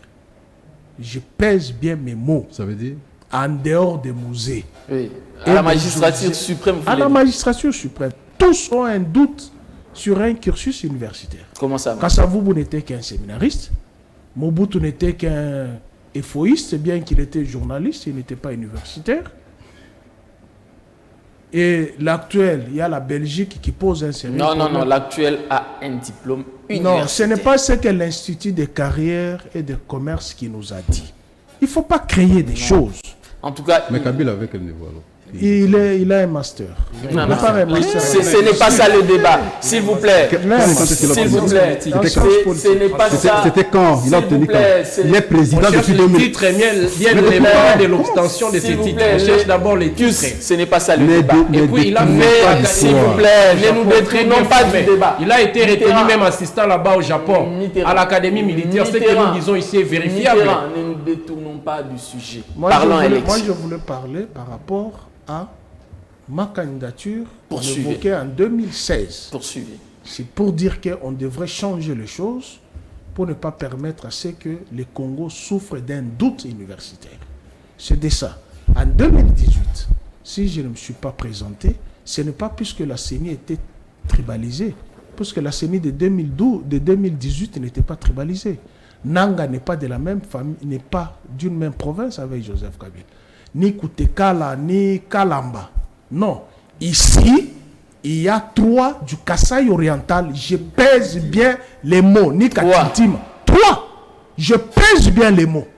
Je pèse bien mes mots. Ça veut dire? En dehors des musées. Oui. À la magistrature suprême. À la magistrature suprême. Tous ont un doute sur un cursus universitaire. Comment ça? Kasavubu n'était qu'un séminariste. Mobutu n'était qu'un éphoïste, bien qu'il était journaliste, il n'était pas universitaire. Et l'actuel, il y a la Belgique qui pose un sérieux problème. Non, l'actuel a un diplôme universitaire. Non, ce n'est pas ce que l'Institut de carrière et de commerce qui nous a dit. Il ne faut pas créer des choses. En tout cas... Mais Kabila avec quel niveau alors? Il a un master. Ce n'est pas ça le débat. S'il vous plaît. S'il vous plaît. Ce n'est pas ça. C'était quand? Il a obtenu quand? Il est président depuis 2000. Le titre bien l'élément de l'obtention de ces titres. On cherche d'abord les titres. Ce n'est pas ça le débat. Et puis il a fait, s'il vous plaît, ne nous détruisons pas du débat. Il a été retenu même assistant là-bas au Japon, à l'académie militaire. Ce que nous disons ici est vérifiable. Ne nous détournons pas du sujet. Moi, je voulais parler par rapport à ma candidature évoquée en 2016. Poursuivez. C'est pour dire qu'on devrait changer les choses pour ne pas permettre à ce que le Congo souffre d'un doute universitaire. C'est de ça. En 2018, si je ne me suis pas présenté, ce n'est pas puisque la CENI était tribalisée. Parce que la CENI de 2018 n'était pas tribalisée. Nanga n'est pas de la même famille, n'est pas d'une même province avec Joseph Kabila. Ni Koutekala, ni Kalamba. Non. Ici, il y a 3 du Kasaï oriental. Je pèse bien les mots. Ni Katintima. 3. Je pèse bien les mots.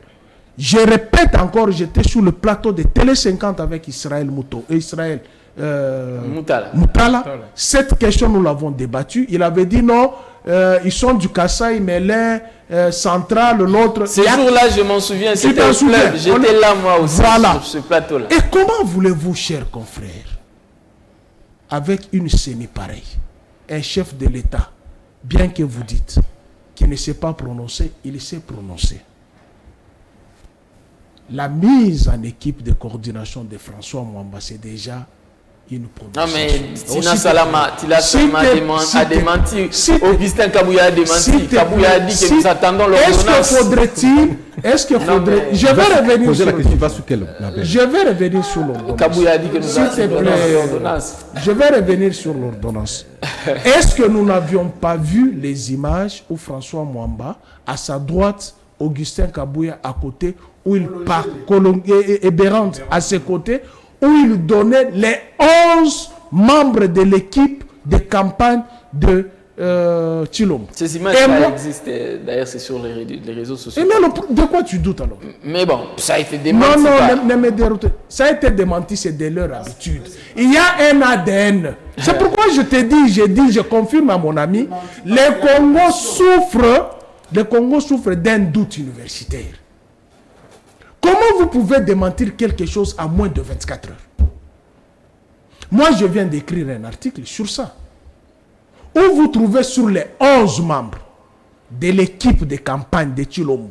Je répète encore, j'étais sur le plateau de Télé 50 avec Israël Mouto et Israël Moutala. Cette question, nous l'avons débattue. Il avait dit non, ils sont du Kasaï, mais l'un central, l'autre... Ces jours-là, je m'en souviens, c'était au club. J'étais là, moi aussi, sur ce plateau-là. Et comment voulez-vous, chers confrères, avec une CENI pareille, un chef de l'État, bien que vous dites qu'il ne sait pas prononcer, il sait prononcer. La mise en équipe de coordination de François Mwamba, c'est déjà une production. Non mais Tina Salama a démenti. Augustin Kabouya a démenti. Kabouya a dit que nous attendons l'ordonnance. Est-ce qu'il faudrait... Je vais revenir sur l'ordonnance. Je vais revenir sur l'ordonnance. Kabouya a dit que nous attendons l'ordonnance. Je vais revenir sur l'ordonnance. Est-ce que nous n'avions pas vu les images où François Mwamba, à sa droite, Augustin Kabouya à côté, où il part, et Bérande à ses côtés, où il donnait les 11 membres de l'équipe de campagne de Tshilombo. Ces images existent, d'ailleurs c'est sur les réseaux sociaux. Et de quoi tu doutes alors? Mais bon, ça a été démenti. Non, me déroute. Ça a été démenti, c'est de leur habitude. Il y a un ADN. C'est pourquoi je confirme à mon ami, le Congo souffre d'un doute universitaire. Comment vous pouvez démentir quelque chose à moins de 24 heures? Moi, je viens d'écrire un article sur ça. Où vous trouvez sur les 11 membres de l'équipe de campagne de Tshilombo,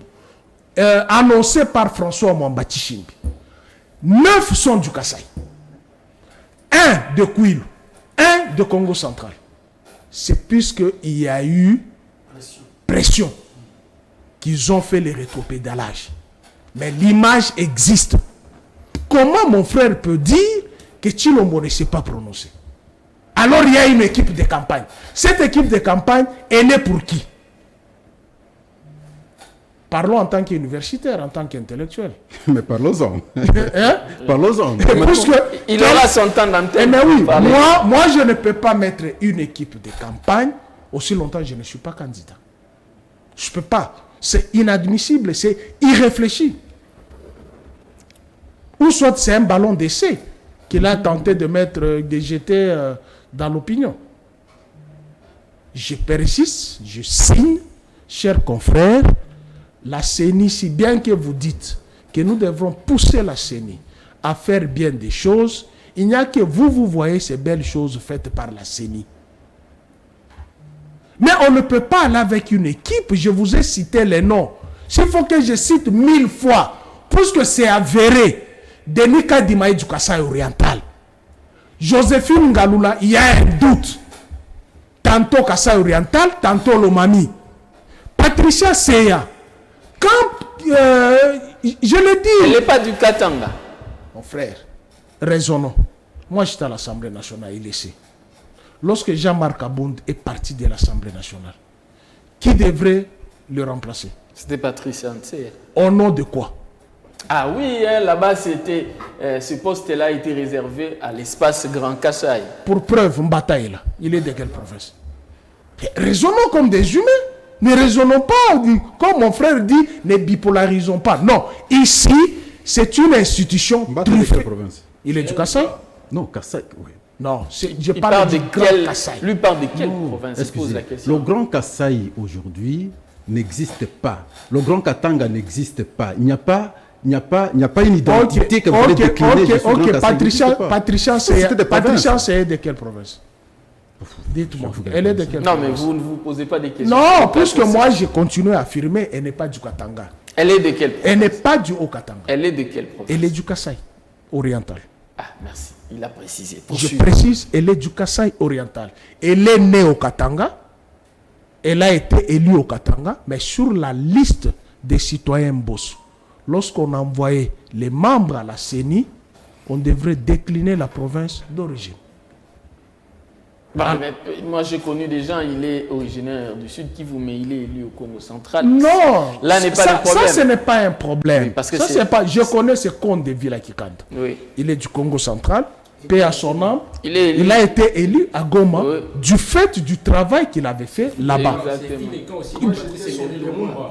annoncée par François Mwamba Tshishimbi, 9 sont du Kasaï, 1 de Kwilu, 1 de Congo central. C'est puisqu'il y a eu pression qu'ils ont fait les rétropédalages. Mais l'image existe. Comment mon frère peut dire que Tshilombo ne sait pas prononcer? Alors il y a une équipe de campagne. Cette équipe de campagne, elle est pour qui? Parlons en tant qu'universitaire, en tant qu'intellectuel. Mais parlons-en. Hein? Parlons-en. Il aura son temps d'antenne. Mais oui, moi je ne peux pas mettre une équipe de campagne aussi longtemps que je ne suis pas candidat. Je ne peux pas. C'est inadmissible, c'est irréfléchi. Ou soit c'est un ballon d'essai qu'il a tenté de jeter dans l'opinion. Je persiste, je signe, chers confrères, la CENI, si bien que vous dites que nous devrons pousser la CENI à faire bien des choses, il n'y a que vous voyez ces belles choses faites par la CENI. Mais on ne peut pas aller avec une équipe, je vous ai cité les noms. S'il faut que je cite 1000 fois, puisque c'est avéré, Denis Kadimaï du Kasaï oriental. Joséphine Ngaloula, il y a un doute. Tantôt Kasaï oriental, tantôt Lomami. Patricia Seya, quand je le dis... Elle n'est pas du Katanga. Mon frère, raisonnons. Moi j'étais à l'Assemblée nationale, il sait. Lorsque Jean-Marc Abound est parti de l'Assemblée nationale, qui devrait le remplacer? C'était Patricia Ntse. Au nom de quoi? Ah oui, hein, là-bas, ce poste-là a été réservé à l'espace Grand Kasaï. Pour preuve, Mbataïla, il est de quelle province? Raisonnons comme des humains. Ne raisonnons pas, comme mon frère dit, ne bipolarisons pas. Non, ici, c'est une institution truffée. Il est du Kasaï? Non, Kasaï, oui. Non, je parle du Grand Kasaï. Lui parle de quelle province? Pose la question. Le Grand Kasaï aujourd'hui n'existe pas. Le Grand Katanga n'existe pas. Il n'y a pas une identité que vous voulez décliner. Patricia, c'est de quelle province? Dites-moi, elle est de quelle province? Non, mais vous ne vous posez pas des questions. Non, puisque moi, je continue à affirmer, elle n'est pas du Katanga. Elle est de quelle province? Elle n'est pas du Haut-Katanga. Elle est de quelle province? Elle est du Kasaï oriental. Ah, merci. Il a précisé. Je précise, elle est du Kasaï oriental. Elle est née au Katanga. Elle a été élue au Katanga. Mais sur la liste des citoyens boss, lorsqu'on envoyait les membres à la CENI, on devrait décliner la province d'origine. Bah, moi, j'ai connu des gens, il est originaire du Sud Kivu, mais il est élu au Congo central. Non, là n'est pas le problème. Ça, ce n'est pas un problème. Oui, parce que ça, c'est pas. Je connais ce compte de Villa Kikanda. Oui. Il est du Congo central. paix à son âme, il a été élu à Goma du fait du travail qu'il avait fait là-bas.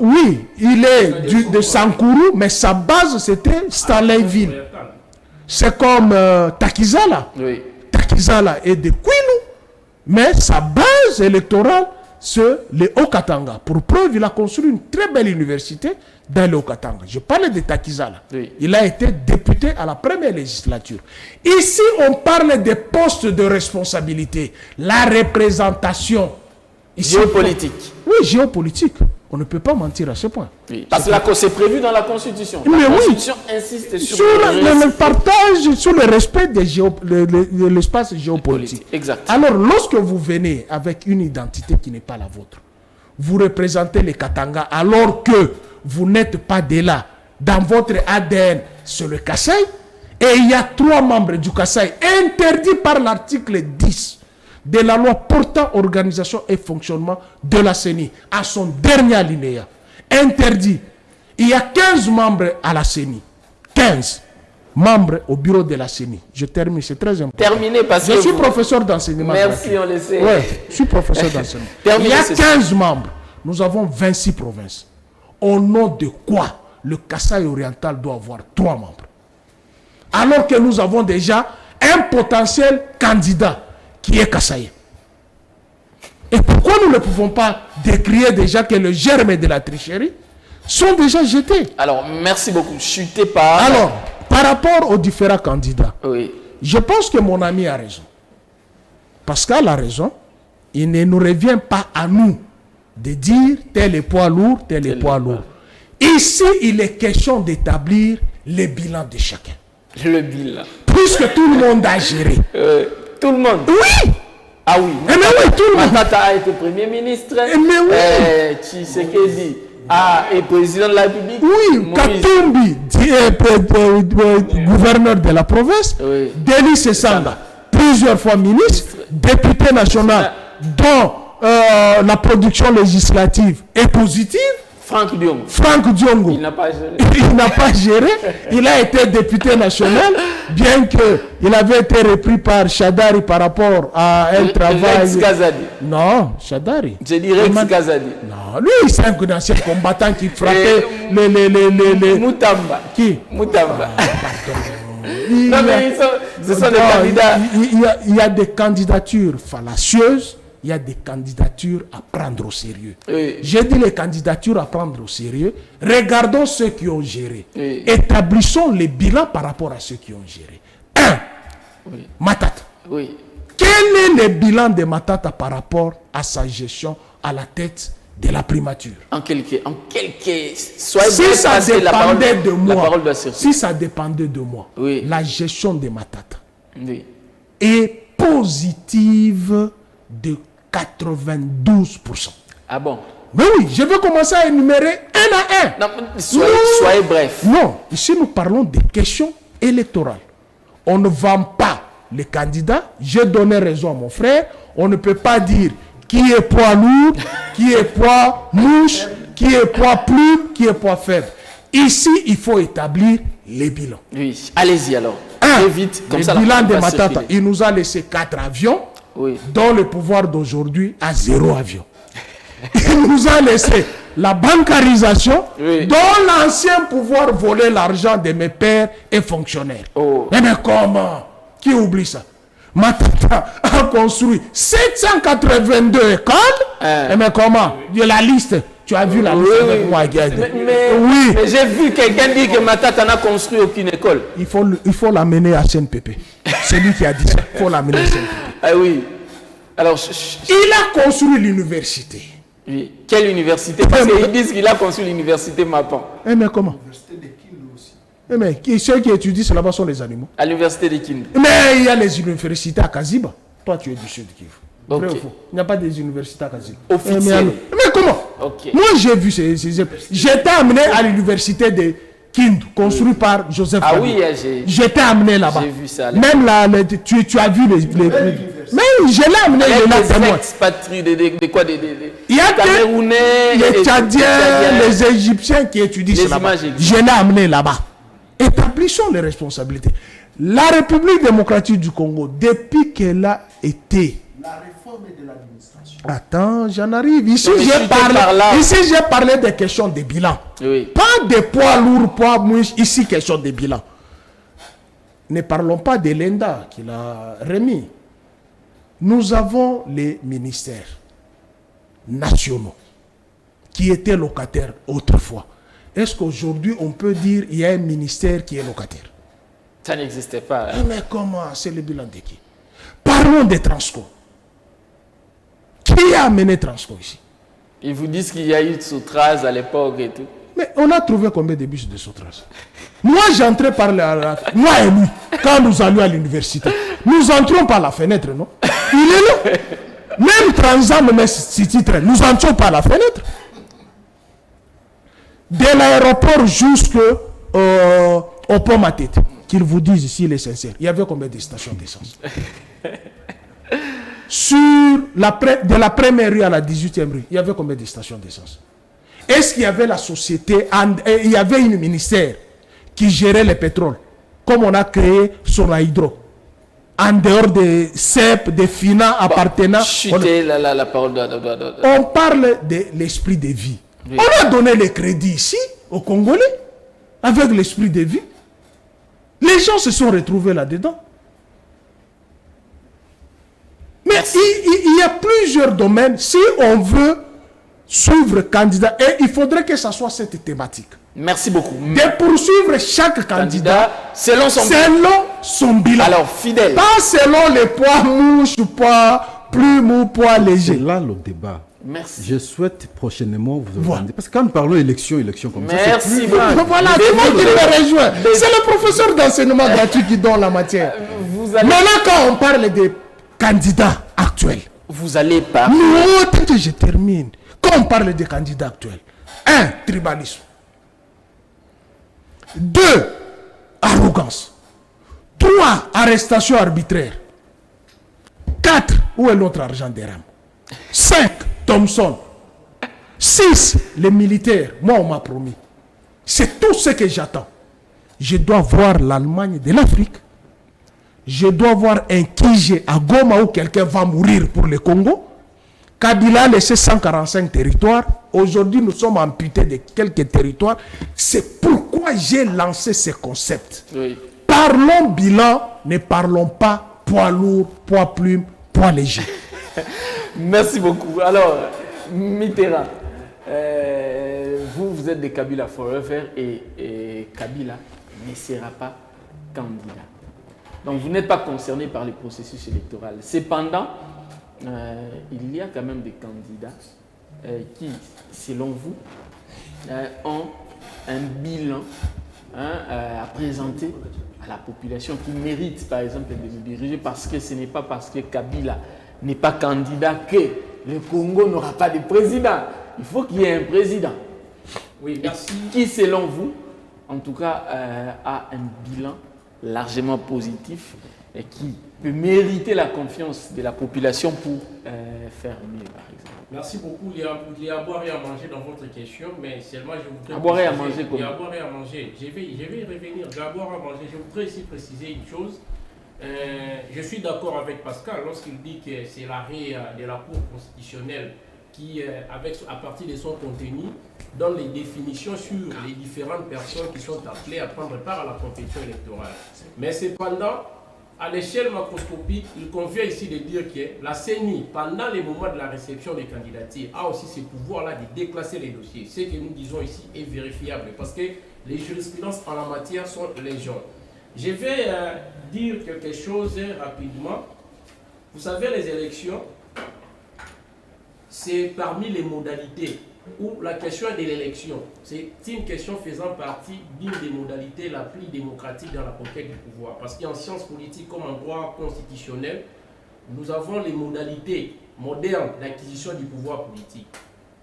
Oui, il est de Sankourou, mais sa base c'était Stanleyville. C'est comme Takizala. Oui. Takizala est de Kwilu, mais sa base électorale, c'est le Haut-Katanga. Pour preuve, il a construit une très belle université dans le Haut-Katanga. Je parlais de Takizala. Oui. Il a été député à la première législature. Ici, on parle des postes de responsabilité, la représentation. Ici, géopolitique. Oui, géopolitique. On ne peut pas mentir à ce point. Oui. Parce que c'est prévu dans la Constitution. La Constitution insiste sur le partage, sur le respect de l'espace géopolitique. Exact. Alors, lorsque vous venez avec une identité qui n'est pas la vôtre, vous représentez les Katanga alors que vous n'êtes pas de là. Dans votre ADN, c'est le Kasaï. Et il y a 3 membres du Kasaï interdits par l'article 10 de la loi portant organisation et fonctionnement de la CENI, à son dernier alinéa. Interdit. Il y a 15 membres à la CENI. 15 membres au bureau de la CENI. Je termine, c'est très important. Terminez parce que je suis professeur d'enseignement. Merci, on le sait. Oui, je suis professeur d'enseignement. Il y a 15 membres. Nous avons 26 provinces. Au nom de quoi le Kasaï oriental doit avoir 3 membres? Alors que nous avons déjà un potentiel candidat qui est Kasaï. Et pourquoi nous ne pouvons pas décrire déjà que le germe de la tricherie sont déjà jetés? Alors, merci beaucoup. Chutez pas. Alors, par rapport aux différents candidats, oui, je pense que mon ami a raison. Pascal a raison. Il ne nous revient pas à nous de dire tel est poids lourd, tel est poids lourd. Ici, il est question d'établir le bilan de chacun. Le bilan. Puisque tout le monde a géré. Tout le monde. Oui. Ah oui. Mais oui, tout le monde. Matata a été Premier ministre. Mais oui. Tshisekedi est président de la République. Oui. Katumbi, gouverneur de la province. Oui. Denis Sesanga, plusieurs fois ministre, député national, dont la production législative est positive. Franck Diongo. Il n'a pas géré. Il n'a pas géré. Il a été député national, bien qu'il avait été repris par Chadari par rapport à un travail. Rex Gazadi. Non, Chadari. J'ai dit Rex Gazadi. Non, lui, c'est un ancien combattant qui frappait les. Moutamba. Qui Moutamba. Non, mais ce sont des candidats. Il y a des candidatures fallacieuses. Il y a des candidatures à prendre au sérieux. Oui. J'ai dit les candidatures à prendre au sérieux. Regardons ceux qui ont géré. Oui. Établissons les bilans par rapport à ceux qui ont géré. 1. Oui. Matata. Oui. Quel est le bilan de Matata par rapport à sa gestion à la tête de la primature? En quelques si ça dépendait de moi, si ça dépendait de moi, oui, la gestion de Matata, oui, est positive de 92%. Ah bon? Mais oui, je vais commencer à énumérer un à un. Non, soyez bref. Non, ici nous parlons des questions électorales. On ne vend pas les candidats. J'ai donné raison à mon frère. On ne peut pas dire qui est poids lourd, qui est poids mouche, qui est poids plume, qui est poids faible. Ici, il faut établir les bilans. Oui, allez-y alors. Vite, comme le ça, bilan de Matata, il nous a laissé 4 avions. Oui. Dont le pouvoir d'aujourd'hui a 0 avion. Il nous a laissé la bancarisation, oui, dont l'ancien pouvoir volait l'argent de mes pères et fonctionnaires. Oh. Mais comment? Qui oublie ça? Matata a construit 782 écoles. Mais comment? La liste. Tu as vu la liste avec moi, oui. Mais j'ai vu quelqu'un dire que Matata n'a construit aucune école. Il faut l'amener à CNPP. C'est lui qui a dit ça. Il faut l'amener à CNPP. Ah oui. Alors, il a construit l'université. Oui. Quelle université? Parce qu'ils disent qu'il a construit l'université Mapan. Mais comment? L'université de Kindu aussi. Mais ceux qui étudient là-bas sont les animaux. À l'université de Kindu. Mais il y a les universités à Kaziba. Toi, tu es du sud Kivu. Okay. Vrai ou faux? Il n'y a pas des universités à Kaziba. Officiel. Mais comment? Okay. Moi, j'ai vu ces. J'étais amené à l'université de Kindu, construit par Joseph Ah Fabio. oui, j'étais amené là-bas. J'ai vu ça. Même là, tu as vu les mais je l'ai amené les expatriés de quoi? Il y a Camerounais, les Tchadiens, les Égyptiens qui étudient là-bas. Je l'ai amené là-bas. Établissons les responsabilités. La République démocratique du Congo, depuis qu'elle a été... La réforme de l'administration. Attends, j'en arrive. Ici, j'ai parlé des questions de bilan. Oui. Pas des poids lourds, poids mouches. Ici, question de bilan. Ne parlons pas de l'ENDA qu'il a remis. Nous avons les ministères nationaux qui étaient locataires autrefois. Est-ce qu'aujourd'hui, on peut dire qu'il y a un ministère qui est locataire? Ça n'existait pas. Hein? Mais comment? C'est le bilan de qui? Parlons des Transco. Qui a amené Transco ici? Ils vous disent qu'il y a eu de Soutraz à l'époque et tout. Mais on a trouvé combien de bus de Soutraz? Moi, j'entrais par moi et lui, quand nous allions à l'université. Nous entrons par la fenêtre, non? Il est là. Même Transam, même City Train, nous entrons par la fenêtre. De l'aéroport jusqu'au pont Matete, qu'ils vous disent ici les sincères. Il y avait combien de stations d'essence? De la première rue à la 18e rue, il y avait combien de stations d'essence? Est-ce qu'il y avait la société, il y avait un ministère qui gérait le pétrole, comme on a créé Sonaïdro, en dehors des CEP, des finances appartenant... la parole on parle de l'esprit de vie. Oui. On a donné les crédits ici, aux Congolais, avec l'esprit de vie. Les gens se sont retrouvés là-dedans. Mais il y a plusieurs domaines. Si on veut suivre candidat, et il faudrait que ça soit cette thématique. Merci beaucoup. De poursuivre chaque candidat selon son bilan. Alors, fidèle. Pas selon les poids mouches, poids plumes ou poids légers. C'est là le débat. Merci. Je souhaite prochainement vous organiser. Parce que quand nous parlons élection comme ça, merci beaucoup. Voilà, tout le monde qui me rejoint. C'est le professeur d'enseignement gratuit qui donne la matière. Maintenant, quand on parle des candidats actuels, vous allez parler. Non, que je termine. Quand on parle des candidats actuels, 1. Tribalisme. 2. Arrogance. 3. Arrestation arbitraire. 4. Où est notre argent des rames? 5. Thomson. 6. Les militaires. Moi, on m'a promis. C'est tout ce que j'attends. Je dois voir l'Allemagne de l'Afrique. Je dois voir un Kige à Goma où quelqu'un va mourir pour le Congo. Kabila a laissé 145 territoires. Aujourd'hui, nous sommes amputés de quelques territoires. C'est pourquoi j'ai lancé ce concept. Oui. Parlons bilan, ne parlons pas poids lourd, poids plume, poids léger. Merci beaucoup. Alors, Mitterrand, vous êtes de Kabila Forever et Kabila ne sera pas candidat. Donc, vous n'êtes pas concerné par le processus électoral. Cependant, il y a quand même des candidats qui, selon vous, ont un bilan à présenter à la population qui mérite, par exemple, de nous diriger, parce que ce n'est pas parce que Kabila n'est pas candidat que le Congo n'aura pas de président. Il faut qu'il y ait un président. Oui, merci. Qui, selon vous, en tout cas, a un bilan largement positif et qui peut mériter la confiance de la population pour faire mieux, par exemple. Merci beaucoup. Il y a à boire et à manger dans votre question, mais seulement je voudrais... À boire et à manger quoi? Il y a à boire et à manger. Je vais y revenir. Il y a à boire et à manger. Je voudrais ici préciser une chose. Je suis d'accord avec Pascal lorsqu'il dit que c'est l'arrêt de la Cour constitutionnelle qui, à partir de son contenu, donne les définitions sur les différentes personnes qui sont appelées à prendre part à la compétition électorale. Mais cependant, à l'échelle macroscopique, il convient ici de dire que la CENI, pendant les moments de la réception des candidatures, a aussi ce pouvoir-là de déclasser les dossiers. Ce que nous disons ici est vérifiable parce que les jurisprudences en la matière sont légion. Je vais dire quelque chose rapidement. Vous savez, les élections, c'est parmi les modalités où la question de l'élection, c'est une question faisant partie d'une des modalités la plus démocratique dans la conquête du pouvoir. Parce qu'en sciences politiques comme en droit constitutionnel, nous avons les modalités modernes d'acquisition du pouvoir politique.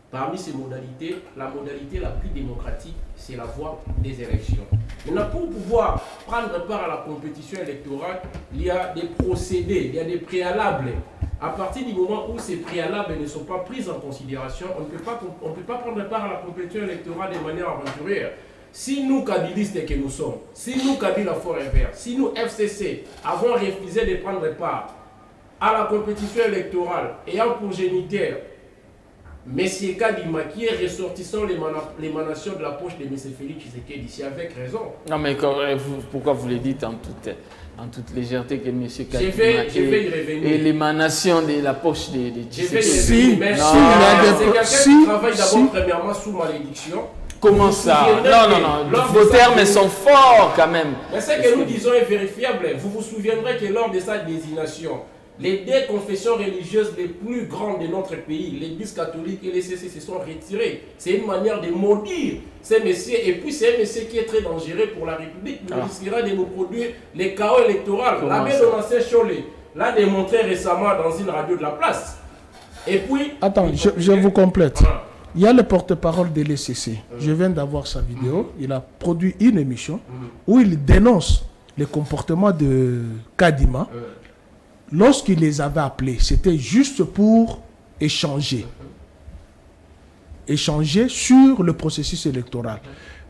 Parmi ces modalités, la modalité la plus démocratique, c'est la voie des élections. Maintenant, pour pouvoir prendre part à la compétition électorale, il y a des procédés, il y a des préalables. À partir du moment où ces préalables ne sont pas pris en considération, on ne peut pas prendre part à la compétition électorale de manière aventurière. Si nous, kabilistes que nous sommes, si nous, Kabila Forever, si nous, FCC, avons refusé de prendre part à la compétition électorale ayant pour géniteur M. Kadima, qui est ressortissant l'émanation de la poche de M. Félix Tshisekedi, ici avec raison. Non, mais pourquoi vous le dites en toute légèreté que M. Kadima je vais y revenir. Et l'émanation de la poche de Tshisekedi? C'est quelqu'un qui travaille d'abord premièrement sous malédiction. Comment ça? Non, vos termes sont forts quand même. Mais ce que nous disons est vérifiable. Vous vous souviendrez que lors de sa désignation, les deux confessions religieuses les plus grandes de notre pays, l'Église catholique et les CC, se sont retirées. C'est une manière de maudire ces messieurs. Et puis c'est un monsieur qui est très dangereux pour la République. Il risquera de nous produire les chaos électoraux. L'abbé Donatien Cholet l'a démontré récemment dans une radio de la place. Et puis... Attends, je vous complète. Il y a le porte-parole de l'ECC. Je viens d'avoir sa vidéo. Il a produit une émission où il dénonce le comportement de Kadima. Lorsqu'il les avait appelés, c'était juste pour échanger. Échanger sur le processus électoral.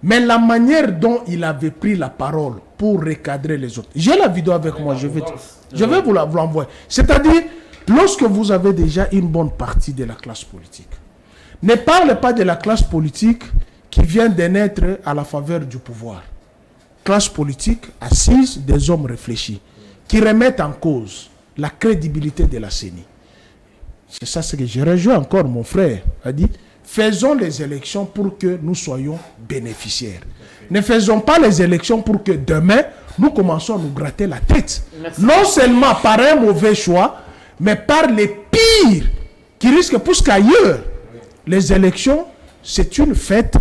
Mais la manière dont il avait pris la parole pour recadrer les autres. J'ai la vidéo avec moi, je vais vous l'envoyer. C'est-à-dire, lorsque vous avez déjà une bonne partie de la classe politique, ne parlez pas de la classe politique qui vient de naître à la faveur du pouvoir. Classe politique assise des hommes réfléchis, qui remettent en cause la crédibilité de la CENI. C'est ça ce que je rejoins encore, mon frère a dit, faisons les élections pour que nous soyons bénéficiaires. Ne faisons pas les élections pour que demain, nous commençons à nous gratter la tête. Merci. Non seulement par un mauvais choix, mais par les pires qui risquent plus qu'ailleurs. Les élections, c'est une fête,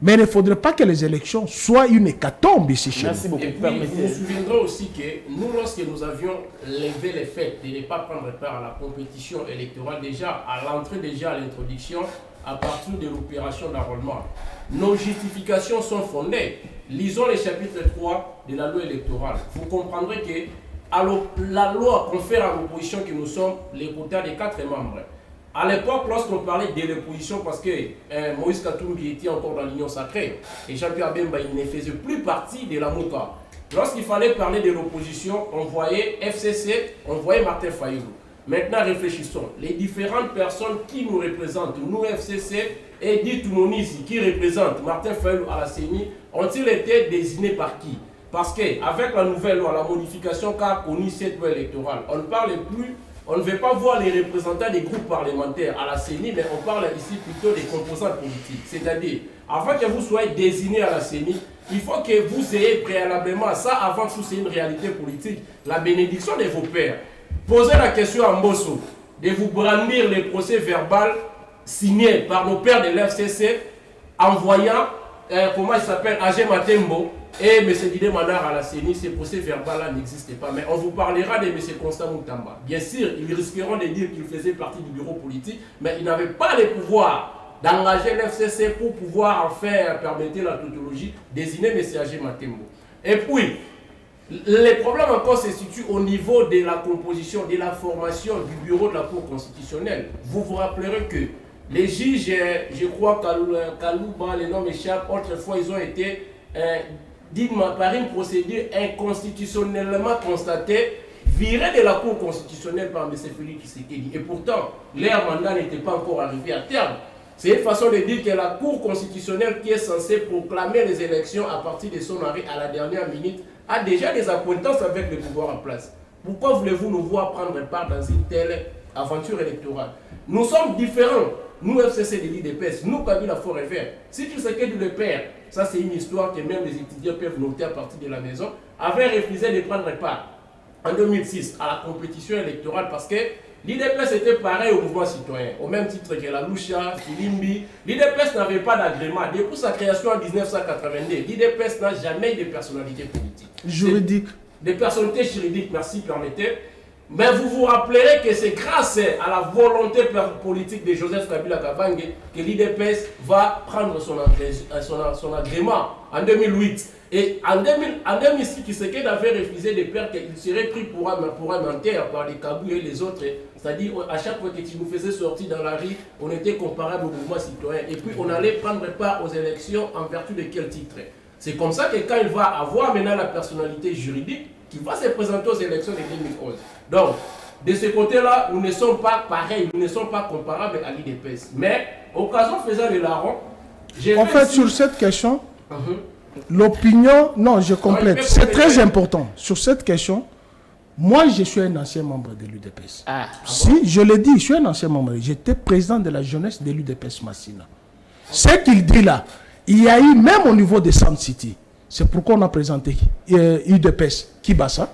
mais il ne faudrait pas que les élections soient une hécatombe ici chez nous. Merci beaucoup. Et puis, vous vous souviendrez aussi que nous, lorsque nous avions levé les faits de ne pas prendre part à la compétition électorale, déjà à l'entrée, déjà à l'introduction, à partir de l'opération d'enrôlement, nos justifications sont fondées. Lisons le chapitre 3 de la loi électorale. Vous comprendrez que la loi confère à l'opposition que nous sommes les quotas des 4 membres. À l'époque, lorsqu'on parlait de l'opposition, parce que Moïse Katumbi était encore dans l'Union sacrée, et Jean-Pierre Bemba, il ne faisait plus partie de la MOUCA. Lorsqu'il fallait parler de l'opposition, on voyait FCC, on voyait Martin Fayulu. Maintenant, réfléchissons. Les différentes personnes qui nous représentent, nous FCC, et Edith Mounizi, qui représente Martin Fayulu à la CENI, ont-ils été désignés par qui? Parce qu'avec la nouvelle loi, la modification qu'a connue cette loi électorale, on ne parle plus. On ne veut pas voir les représentants des groupes parlementaires à la CENI, mais on parle ici plutôt des composants politiques. C'est-à-dire, avant que vous soyez désigné à la CENI, il faut que vous ayez préalablement ça, avant que c'est une réalité politique, la bénédiction de vos pères. Posez la question à Mbosso, de vous brandir les procès verbaux signés par nos pères de l'FCC, envoyant, comment il s'appelle, Agé Matembo, et M. Didé Manar à la CENI, ces procès verbaux-là n'existent pas. Mais on vous parlera de M. Constant Moutamba. Bien sûr, ils risqueront de dire qu'ils faisaient partie du bureau politique, mais ils n'avaient pas le pouvoir d'engager l'FCC pour pouvoir en faire permettre la tautologie, désigner M. Agé Matembo. Et puis, les problèmes encore se situent au niveau de la composition, de la formation du bureau de la Cour constitutionnelle. Vous vous rappellerez que les juges, je crois Kalouba, les noms m'échappent, autrefois ils ont été par une procédure inconstitutionnellement constatée, virée de la Cour constitutionnelle par M. Félix Tshisekedi. Et pourtant, leur mandat n'était pas encore arrivé à terme. C'est une façon de dire que la Cour constitutionnelle qui est censée proclamer les élections à partir de son arrêt à la dernière minute a déjà des accointances avec le pouvoir en place. Pourquoi voulez-vous nous voir prendre part dans une telle aventure électorale? Nous sommes différents. Nous, FCC de l'IDPS, nous, Kabila Forever. Si tu sais que le père, ça c'est une histoire que même les étudiants peuvent noter à partir de la maison, avait refusé de prendre part en 2006 à la compétition électorale parce que l'IDPS était pareil au mouvement citoyen, au même titre que la Lucha, Filimbi. L'IDPS n'avait pas d'agrément. Depuis sa création en 1982, l'IDPS n'a jamais eu de personnalité politique. Juridique. Des personnalités juridiques, merci, permettez. Mais vous vous rappellerez que c'est grâce à la volonté politique de Joseph Kabila Kabange que l'IDPS va prendre son agrément en 2008. Et en 2006, Tshisekedi avait refusé de peur qu'il serait pris pour un menteur par les Kabou et les autres. C'est-à-dire, à chaque fois que tu nous faisais sortir dans la rue, on était comparable au mouvement citoyen. Et puis, on allait prendre part aux élections en vertu de quel titre? C'est comme ça que quand il va avoir maintenant la personnalité juridique, qui va se présenter aux élections de 2011. Donc, de ce côté-là, nous ne sommes pas pareils, nous ne sommes pas comparables à l'IDPS. Mais, occasion faisant le larron, en fait, sur cette question, l'opinion, non, je complète, c'est très important. Sur cette question, moi, je suis un ancien membre de l'UDPS. Si, je l'ai dit, je suis un ancien membre. J'étais président de la jeunesse de l'UDPS Massina. Ce qu'il dit là, il y a eu, même au niveau de Sun City, c'est pourquoi on a présenté UDPS Kibasa,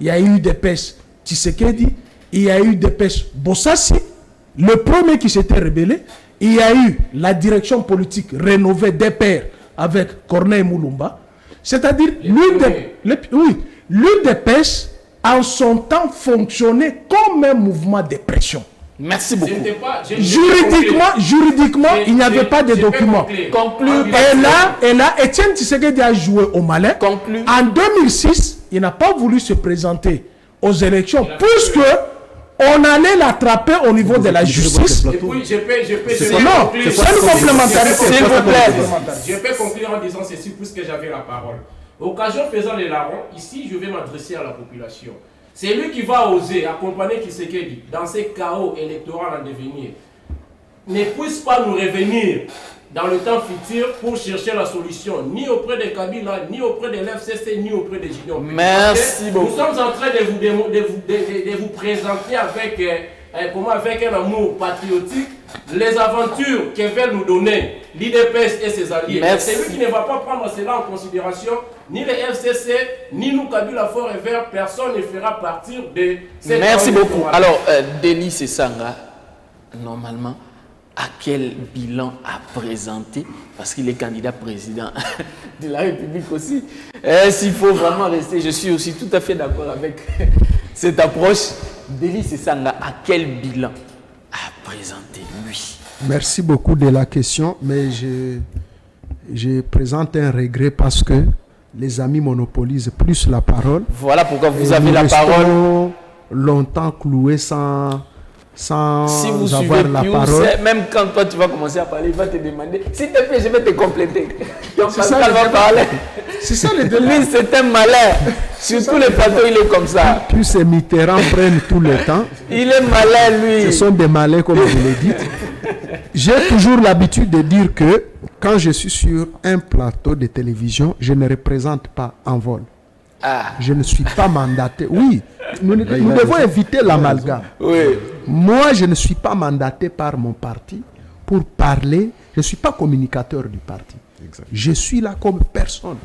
il y a eu UDPS Tshisekedi, il y a eu UDPS Bossassi, le premier qui s'était rebellé, il y a eu la direction politique rénovée des pairs avec Corneille Moulumba, c'est-à-dire l'UDPS en son temps fonctionnait comme un mouvement de pression. Merci beaucoup. Juridiquement, il n'y avait pas de documents. Et là, Étienne Tshisekedi a joué au malin. En 2006, il n'a pas voulu se présenter aux élections puisque on allait l'attraper au niveau de la justice. Et puis, je peux non, c'est une complémentarité. S'il vous plaît. Je peux conclure en disant ceci puisque j'avais la parole. Occasion faisant les larrons, ici, je vais m'adresser à la population. C'est lui qui va oser accompagner Tshisekedi dans ces chaos électoraux en devenir. Ne puisse pas nous revenir dans le temps futur pour chercher la solution, ni auprès de Kabila, ni auprès de l'FCC, ni auprès de Gideon. Merci beaucoup. Nous sommes en train de vous présenter avec un amour patriotique les aventures que veulent nous donner l'IDPS et ses alliés. C'est lui qui ne va pas prendre cela en considération, ni le FCC, ni nous Kabila Fort et Vert, personne ne fera partir de cette... Merci beaucoup. Alors, Delis Sesanga, normalement, à quel bilan a présenté, parce qu'il est candidat président de la République aussi, s'il faut vraiment rester, je suis aussi tout à fait d'accord avec cette approche. Delis Sesanga, à quel bilan a présenté lui? Merci beaucoup de la question, mais je présente un regret parce que les amis monopolisent plus la parole. Voilà pourquoi vous avez la parole. Longtemps cloué sans si vous avoir la Pius, parole. Même quand toi tu vas commencer à parler, il va te demander s'il te plaît, je vais te compléter. Donc C'est ça, va parler. C'est ça le débat. Lui, c'est un malin. Sur tous les plateaux, il est comme ça. Plus et Mitterrand prennent tout le temps. Il est malin, lui. Ce sont des malins, comme vous le dites. J'ai toujours l'habitude de dire que quand je suis sur un plateau de télévision, je ne représente pas un vol. Je ne suis pas mandaté. Oui, nous devons éviter l'amalgame. Oui. Moi, je ne suis pas mandaté par mon parti pour parler. Je ne suis pas communicateur du parti. Exact. Je suis là comme personne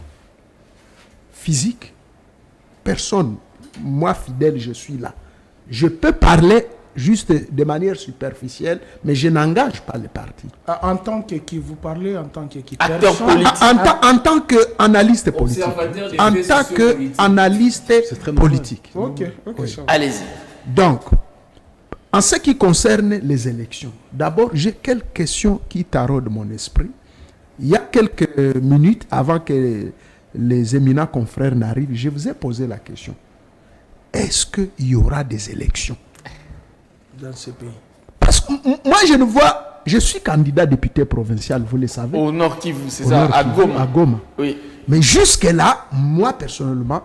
physique. Personne. Moi, fidèle, je suis là. Je peux parler juste de manière superficielle, mais je n'engage pas le parti. En tant que qui vous parlez, en tant que qui acteur politique. En tant qu'analyste politique. En tant qu'analyste politique. Ok. Oui. Allez-y. Donc, en ce qui concerne les élections, d'abord, j'ai quelques questions qui taraudent mon esprit. Il y a quelques minutes avant que les éminents confrères n'arrivent, je vous ai posé la question. Est-ce qu'il y aura des élections dans ce pays? Parce que moi, je ne vois... Je suis candidat député provincial, vous le savez. Au Nord Kivu, c'est ça, à Goma. À Goma. Oui. Mais jusque-là, moi, personnellement,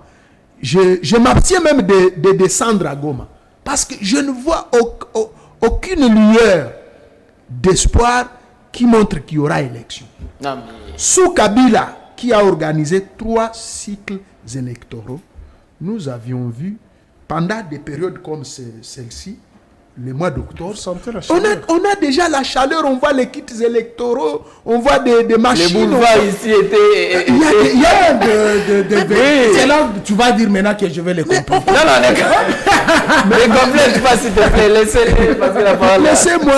je m'abstiens même de descendre à Goma. Parce que je ne vois aucune lueur d'espoir qui montre qu'il y aura élection. Non, mais... Sous Kabila, qui a organisé 3 cycles électoraux, nous avions vu, pendant des périodes comme celle-ci, le mois d'octobre, on a déjà la chaleur, on voit les kits électoraux, on voit des machines. Les boulevards ici étaient... Il y a c'est là que tu vas dire maintenant que je vais les compléter. Non, les complètes pas, s'il te plaît. Laissez passer la parole. Laissez-moi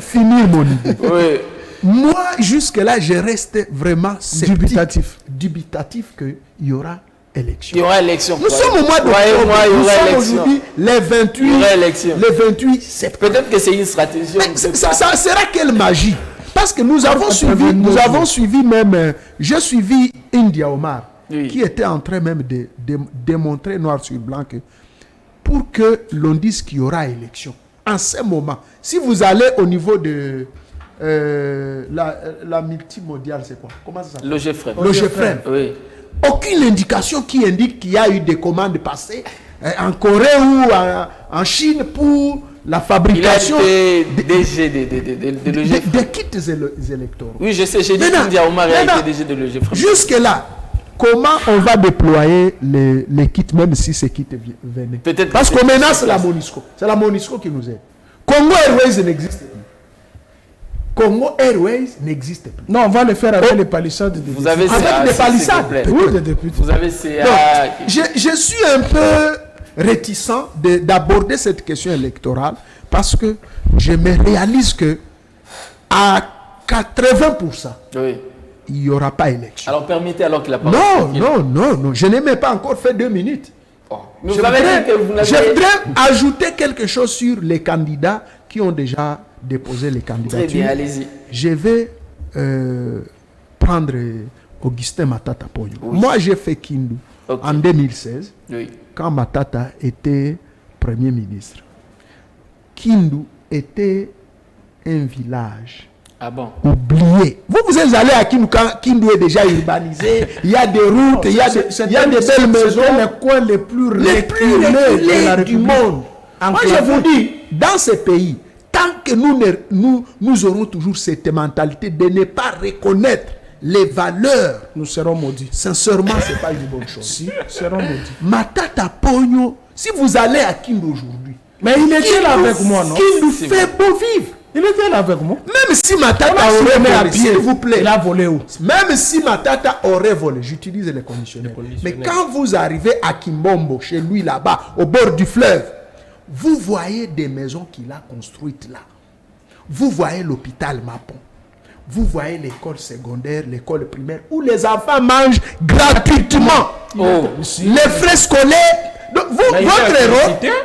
finir mon idée. Oui. Moi, jusque-là, je reste vraiment dubitatif qu'il y aura élection. Il y aura élection. Nous sommes au mois d'octobre. Nous sommes aujourd'hui les 28 septembre. Peut-être que c'est une stratégie. Ça sera quelle magie? Parce que nous avons suivi même, j'ai suivi India Omar, qui était en train même de démontrer noir sur blanc que pour que l'on dise qu'il y aura élection, en ce moment, si vous allez au niveau de la multimondiale, c'est quoi? Comment ça s'appelle? Logefrem. Oui. Aucune indication qui indique qu'il y a eu des commandes passées en Corée ou en Chine pour la fabrication des kits électoraux. Oui, je sais, j'ai dit qu'India Omar a été DG de Logefrem. Jusque-là, comment on va déployer les kits, même si ces kits venaient? Peut-être parce qu'on menace la MONUSCO. C'est la MONUSCO qui nous aide. Congo Airways n'existe plus. Congo Airways n'existe plus. Non, on va le faire avec les palissades. Vous avez avec des palissades. Vous avez CA. Je suis un peu réticent d'aborder cette question électorale parce que je me réalise que à 80%, il n'y aura pas élection. Alors permettez alors qu'il a parlé. Non, je n'ai même pas encore fait 2 minutes. Je voudrais ajouter quelque chose sur les candidats qui ont déjà déposé les candidatures. Très bien, allez-y. Je vais prendre Augustin Matata Ponyo. Oui. Moi, j'ai fait Kindu en 2016, quand Matata était Premier ministre. Kindu était un village oublié. Vous êtes allé à Kindu quand Kindu est déjà urbanisé, il y a des routes, il y a des belles maisons. Les coins les plus reculés du monde. Moi, je vous dis, dans ces pays, tant que nous aurons toujours cette mentalité de ne pas reconnaître les valeurs, nous serons maudits. Sincèrement, ce n'est pas une bonne chose. Si, nous serons maudits. Matata Ponyo, si vous allez à Kindu aujourd'hui, mais il était là avec moi, non? Kindu fait beau vivre. Il était là avec moi. Même si Matata aurait volé, s'il vous plaît. Il a volé où? Même si Matata aurait volé, j'utilise les conditionnels. Mais quand vous arrivez à Kimbombo, chez lui là-bas, au bord du fleuve, vous voyez des maisons qu'il a construites là. Vous voyez l'hôpital Mapon. Vous voyez l'école secondaire, l'école primaire, où les enfants mangent gratuitement. Les frais scolaires. Donc,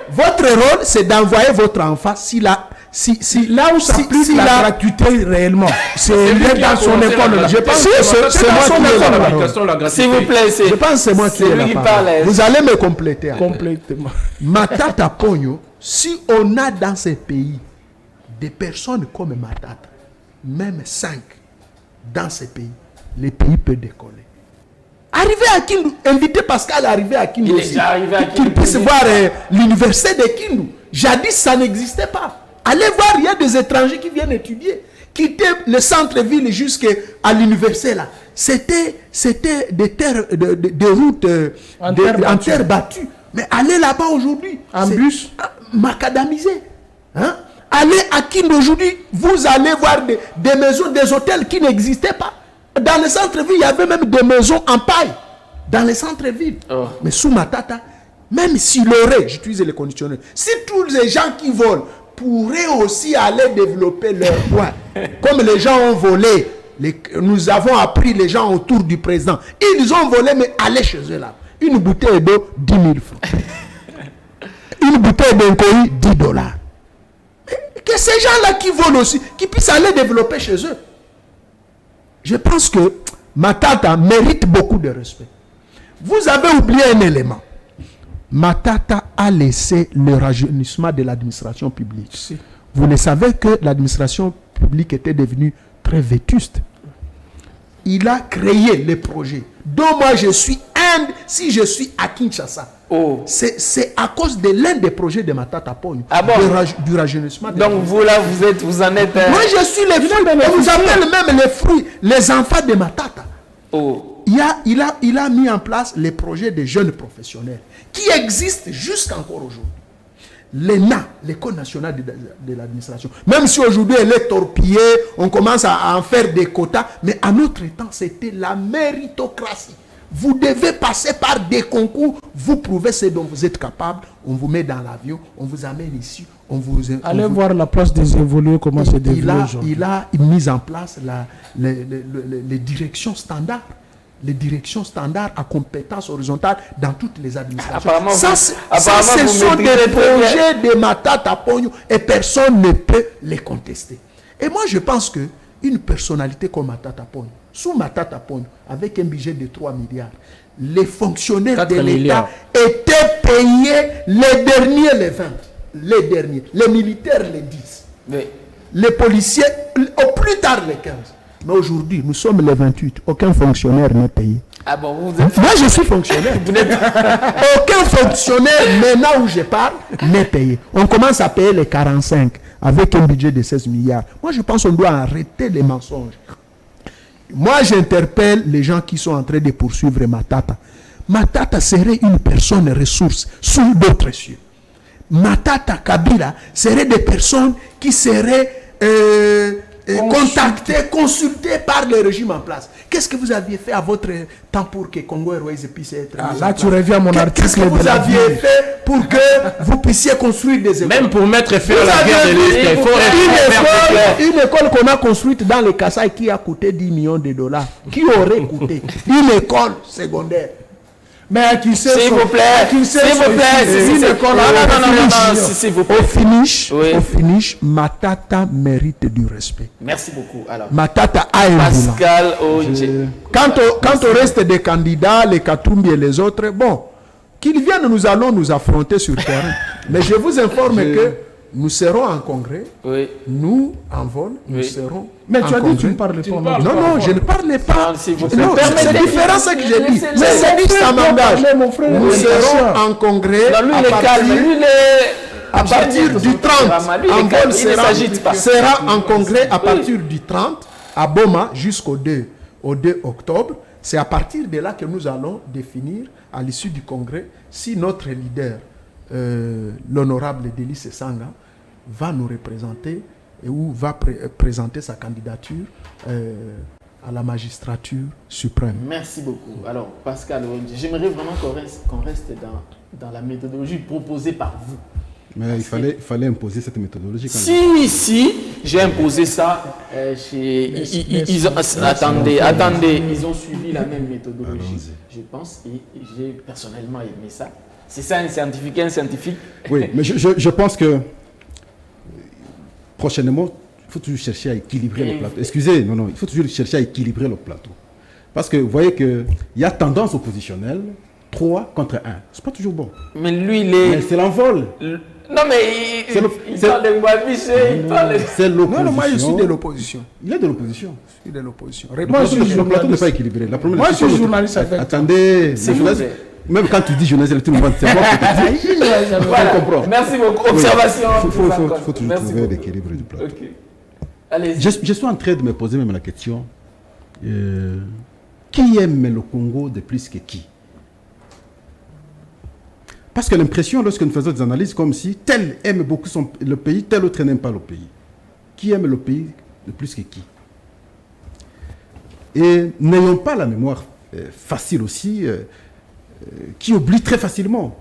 votre rôle, c'est d'envoyer votre enfant là où s'applique la gratuité réellement. C'est dans son école là. Je pense que c'est moi qui ai la parole. S'il vous plaît, je pense que c'est moi qui ai la parole. Vous allez me compléter. Complètement. Matata Ponyo, si on a dans ces pays des personnes comme Matata, même 5 dans ces pays, les pays peuvent décoller. Arriver à Kindu, inviter Pascal à arriver à Kindu aussi, qu'il puisse voir l'université de Kindu. Jadis, ça n'existait pas. Allez voir, il y a des étrangers qui viennent étudier. Quitter le centre-ville jusqu'à l'université là. C'était des terres, des routes en terre battue. Mais allez là-bas aujourd'hui. En bus. Macadamisé. Hein? Allez à Kindu aujourd'hui, vous allez voir des maisons, des hôtels qui n'existaient pas. Dans le centre-ville, il y avait même des maisons en paille. Dans le centre-ville. Mais sous Matata, même s'il aurait, j'utilise les conditionnels, si tous les gens qui volent pourraient aussi aller développer leur coin, comme les gens ont volé, nous avons appris les gens autour du président, ils ont volé, mais allez chez eux là. Une bouteille d'eau, 10 000 francs. Une bouteille d'un colis, $10. Que ces gens-là qui volent aussi, qui puissent aller développer chez eux. Je pense que Matata mérite beaucoup de respect. Vous avez oublié un élément. Matata a laissé le rajeunissement de l'administration publique. Si. Vous le savez que l'administration publique était devenue très vétuste. Il a créé les projets dont moi je suis si je suis à Kinshasa. C'est à cause de l'un des projets de Matata Ponyo. Du rajeunissement. Donc vous là, vous en êtes... Moi je suis les fruits. On vous appelle même les fruits, les enfants de Matata. Il a mis en place les projets des jeunes professionnels qui existent jusqu'encore aujourd'hui. L'ENA, l'École nationale de l'administration, même si aujourd'hui elle est torpillée, on commence à en faire des quotas, mais à notre temps, c'était la méritocratie. Vous devez passer par des concours, vous prouvez ce dont vous êtes capable, on vous met dans l'avion, on vous amène ici, Allez voir la place des évolués, comment c'est développé aujourd'hui. Il a mis en place les directions standards. Les directions standards à compétences horizontales dans toutes les administrations. Ce sont des projets de Matata Ponyo et personne ne peut les contester. Et moi, je pense que une personnalité comme Matata Ponyo, sous Matata Ponyo, avec un budget de 3 milliards, les fonctionnaires de l'État étaient payés les derniers, les 20. Les derniers. Les militaires, les 10. Oui. Les policiers, au plus tard, les 15. Mais aujourd'hui, nous sommes les 28. Aucun fonctionnaire n'est payé. Ah bon, vous êtes... Moi, je suis fonctionnaire. Aucun fonctionnaire, maintenant où je parle, n'est payé. On commence à payer les 45 avec un budget de 16 milliards. Moi, je pense qu'on doit arrêter les mensonges. Moi, j'interpelle les gens qui sont en train de poursuivre Matata. Matata serait une personne ressource sous d'autres cieux. Matata, Kabila seraient des personnes qui seraient contactées, consultées par le régime en place. Qu'est-ce que vous aviez fait à votre temps pour que Congo Airways puisse être... là, tu reviens à mon article. Qu'est-ce que vous aviez fait pour que vous puissiez construire des écoles? Même pour mettre fin à la guerre de l'Est, il faut une école qu'on a construite dans le Kassai qui a coûté 10 millions de dollars. Qui aurait coûté une école secondaire? Mais qui sait, s'il vous plaît, s'il vous plaît, au finish, Matata mérite du respect. Merci beaucoup. Alors, Matata a un Pascal Ondje. Quant au reste des candidats, les Katumbi et les autres, bon, qu'ils viennent, nous allons nous affronter sur le terrain. Mais je vous informe que nous serons en congrès, nous en vol, nous serons. Mais tu as dit que tu ne parles pas. Non, je ne parle pas. C'est différent ce que j'ai dit. Mais c'est dit, ça m'engage. Nous serons en congrès à partir du 30. Envol sera en congrès à partir du 30 à Boma jusqu'au 2 octobre. C'est à partir de là que nous allons définir, à l'issue du congrès, si notre leader, l'honorable Délice Sanga, va nous représenter et où va présenter sa candidature à la magistrature suprême. Merci beaucoup. Alors, Pascal, j'aimerais vraiment qu'on reste dans la méthodologie proposée par vous. Mais il fallait imposer cette méthodologie. Si, j'ai imposé ça. Attendez, ils ont suivi la même méthodologie, je pense, et j'ai personnellement aimé ça. C'est ça un scientifique. Oui, mais je pense que prochainement, il faut toujours chercher à équilibrer le plateau. Excusez, il faut toujours chercher à équilibrer le plateau. Parce que vous voyez qu'il y a tendance oppositionnelle, 3 contre 1. C'est pas toujours bon. Mais lui, mais c'est l'envol. Non, mais il parle de Mwabiche, il parle de... C'est l'opposition. Non, moi je suis de l'opposition. Il est de l'opposition. Je suis de l'opposition. Le plateau n'est pas équilibré. Moi je suis journaliste avec... Attendez, même quand tu dis journaliste, tout le monde sait pas. Voilà. Merci beaucoup. Observation. Il faut toujours trouver l'équilibre du plateau. Okay. Allez. Je suis en train de me poser même la question, qui aime le Congo de plus que qui? Parce que l'impression, lorsque nous faisons des analyses, comme si tel aime beaucoup le pays, tel autre n'aime pas le pays. Qui aime le pays de plus que qui? Et n'ayons pas la mémoire facile aussi, qui oublie très facilement.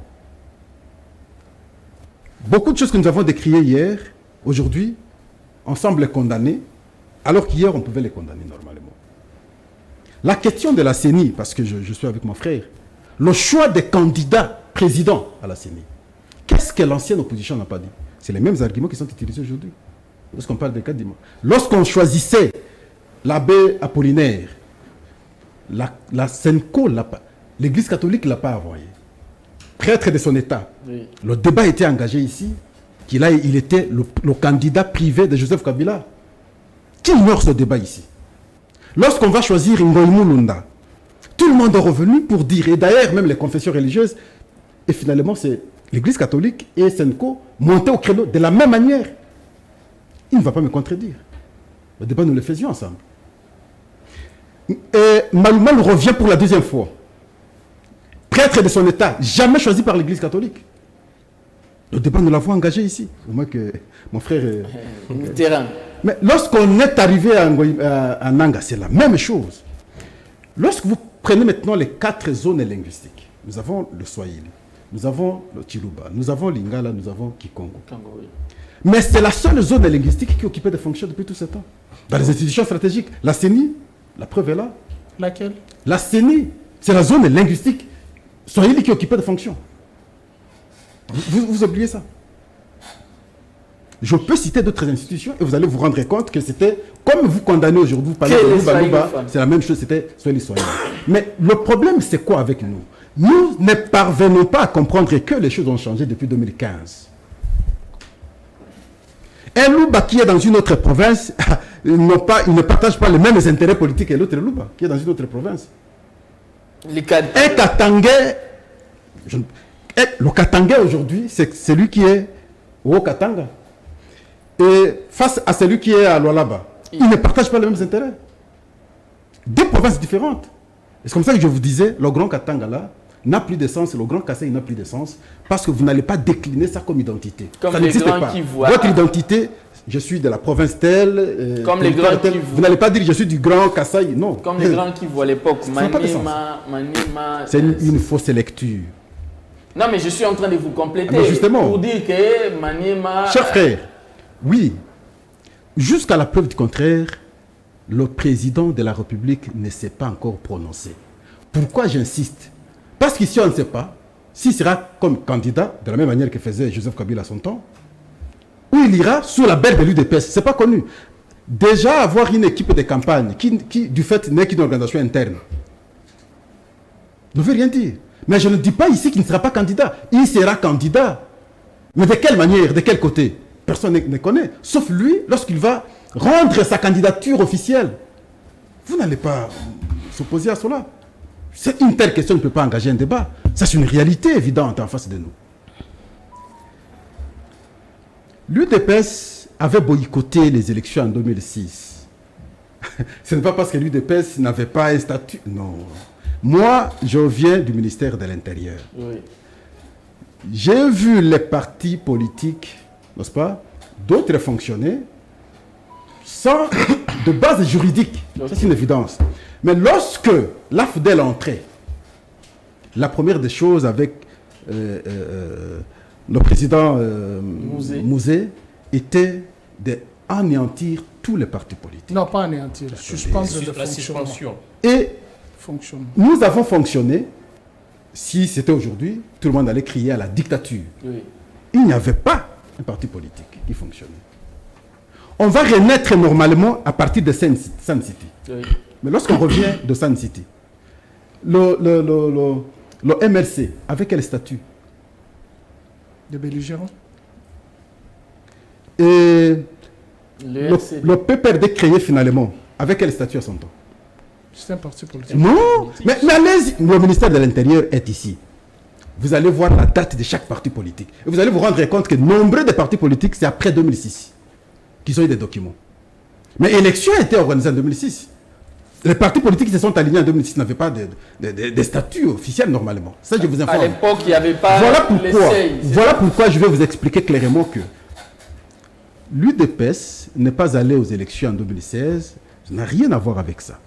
Beaucoup de choses que nous avons décriées hier, aujourd'hui, on semble les condamner, alors qu'hier, on pouvait les condamner normalement. La question de la CENI, parce que je suis avec mon frère, le choix des candidats présidents à la CENI, qu'est-ce que l'ancienne opposition n'a pas dit? C'est les mêmes arguments qui sont utilisés aujourd'hui. Lorsqu'on parle des cas d'imam. Lorsqu'on choisissait l'abbé Apollinaire, la Senco, l'Église catholique ne l'a pas envoyé. Prêtre de son État. Oui. Le débat était engagé ici, il était le candidat privé de Joseph Kabila. Qui ignore ce débat ici? Lorsqu'on va choisir Ngoïmou Lunda, tout le monde est revenu pour dire, et d'ailleurs même les confessions religieuses, et finalement c'est l'Église catholique et Senco montaient au créneau de la même manière. Il ne va pas me contredire. Le débat, nous le faisions ensemble. Et Maloumal revient pour la deuxième fois. Prêtre de son État, jamais choisi par l'Église catholique. Le débat, nous l'avons engagé ici. Au moins que mon frère... Terrain. Mais lorsqu'on est arrivé à Nanga, c'est la même chose. Lorsque vous prenez maintenant les 4 zones linguistiques, nous avons le Swahili, nous avons le Chiluba, nous avons l'Ingala, nous avons Kikongo. Oui. Mais c'est la seule zone linguistique qui occupait des fonctions depuis tout ce temps. Dans les institutions stratégiques, la CENI, la preuve est là. Laquelle? La CENI, c'est la zone linguistique Swahili qui occupait des fonctions. Vous oubliez ça. Je peux citer d'autres institutions et vous allez vous rendre compte que c'était comme vous condamnez aujourd'hui, vous parlez de Louba, c'est la même chose, c'était soyez les soignants. Mais le problème, c'est quoi avec nous? Nous ne parvenons pas à comprendre que les choses ont changé depuis 2015. Un Louba qui est dans une autre province, il ne partage pas les mêmes intérêts politiques que l'autre Louba qui est dans une autre province. Un Katangais, le Katangais aujourd'hui, c'est celui qui est au Katanga. Et face à celui qui est à Lualaba, ils ne partagent pas les mêmes intérêts. Deux provinces différentes. Et c'est comme ça que je vous disais, le Grand Katanga là n'a plus de sens, le Grand Kassai n'a plus de sens, parce que vous n'allez pas décliner ça comme identité. Comme ça n'existe pas. Votre identité, je suis de la province telle, comme les grands qui vous n'allez pas dire je suis du Grand Kassai, non. Comme les grands qui voient à l'époque, Manima, c'est une fausse lecture. Non, mais je suis en train de vous compléter. Justement. Pour dire que Manima... Cher frère, oui, jusqu'à la preuve du contraire, le président de la République ne s'est pas encore prononcé. Pourquoi j'insiste? Parce qu'ici, on ne sait pas s'il sera comme candidat, de la même manière que faisait Joseph Kabila à son temps, ou il ira sous la belle de l'UDPS. Ce n'est pas connu. Déjà, avoir une équipe de campagne qui du fait, n'est qu'une organisation interne, ne veut rien dire. Mais je ne dis pas ici qu'il ne sera pas candidat. Il sera candidat. Mais de quelle manière, de quel côté? Personne ne connaît. Sauf lui, lorsqu'il va rendre sa candidature officielle. Vous n'allez pas s'opposer à cela. Une telle question ne peut pas engager un débat. Ça, c'est une réalité évidente en face de nous. L'UDPS avait boycotté les élections en 2006. Ce n'est pas parce que l'UDPS n'avait pas un statut. Non. Moi, je viens du ministère de l'Intérieur. Oui. J'ai vu les partis politiques, n'est-ce pas, d'autres fonctionner sans de base juridique. Okay. C'est une évidence. Mais lorsque l'AFDEL entrait, la première des choses avec le président Mouzé était d'anéantir tous les partis politiques. Non, pas anéantir, suspendre la suspension. Et nous avons fonctionné. Si c'était aujourd'hui, tout le monde allait crier à la dictature. Oui. Il n'y avait pas un parti politique qui fonctionnait. On va renaître normalement à partir de Sun City. Oui. Mais lorsqu'on revient de Sun City, le MLC, avec quel statut? De belligérant. Et le PPRD créé finalement, avec quel statut à son temps? C'est un parti politique. Non, mais allez-y, le ministère de l'Intérieur est ici. Vous allez voir la date de chaque parti politique. Et vous allez vous rendre compte que nombreux des partis politiques, c'est après 2006 qu'ils ont eu des documents. Mais l'élection a été organisée en 2006. Les partis politiques qui se sont alignés en 2006 n'avaient pas de statut officiel normalement. Ça, je vous informe. À l'époque, il n'y avait pas Voilà pourquoi je vais vous expliquer clairement que l'UDPS n'est pas allé aux élections en 2016. Ça n'a rien à voir avec ça.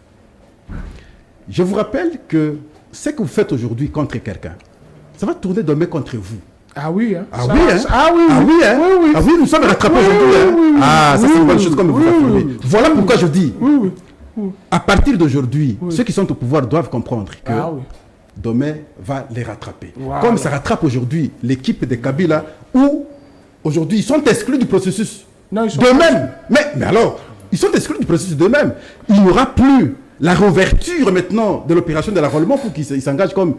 Je vous rappelle que ce que vous faites aujourd'hui contre quelqu'un, ça va tourner demain contre vous. Ah oui, hein. Ah oui, hein. Ah oui, hein. Oui. Ah oui, nous sommes rattrapés aujourd'hui. Hein. Ah, ça c'est une bonne chose comme vous l'affirmez. Voilà pourquoi je dis, à partir d'aujourd'hui, ceux qui sont au pouvoir doivent comprendre que demain va les rattraper. Comme ça rattrape aujourd'hui l'équipe de Kabila, où aujourd'hui ils sont exclus du processus. D'eux-mêmes. Mais alors, ils sont exclus du processus d'eux-mêmes. Il n'y aura plus la réouverture maintenant de l'opération de l'enrôlement pour qu'ils s'engagent comme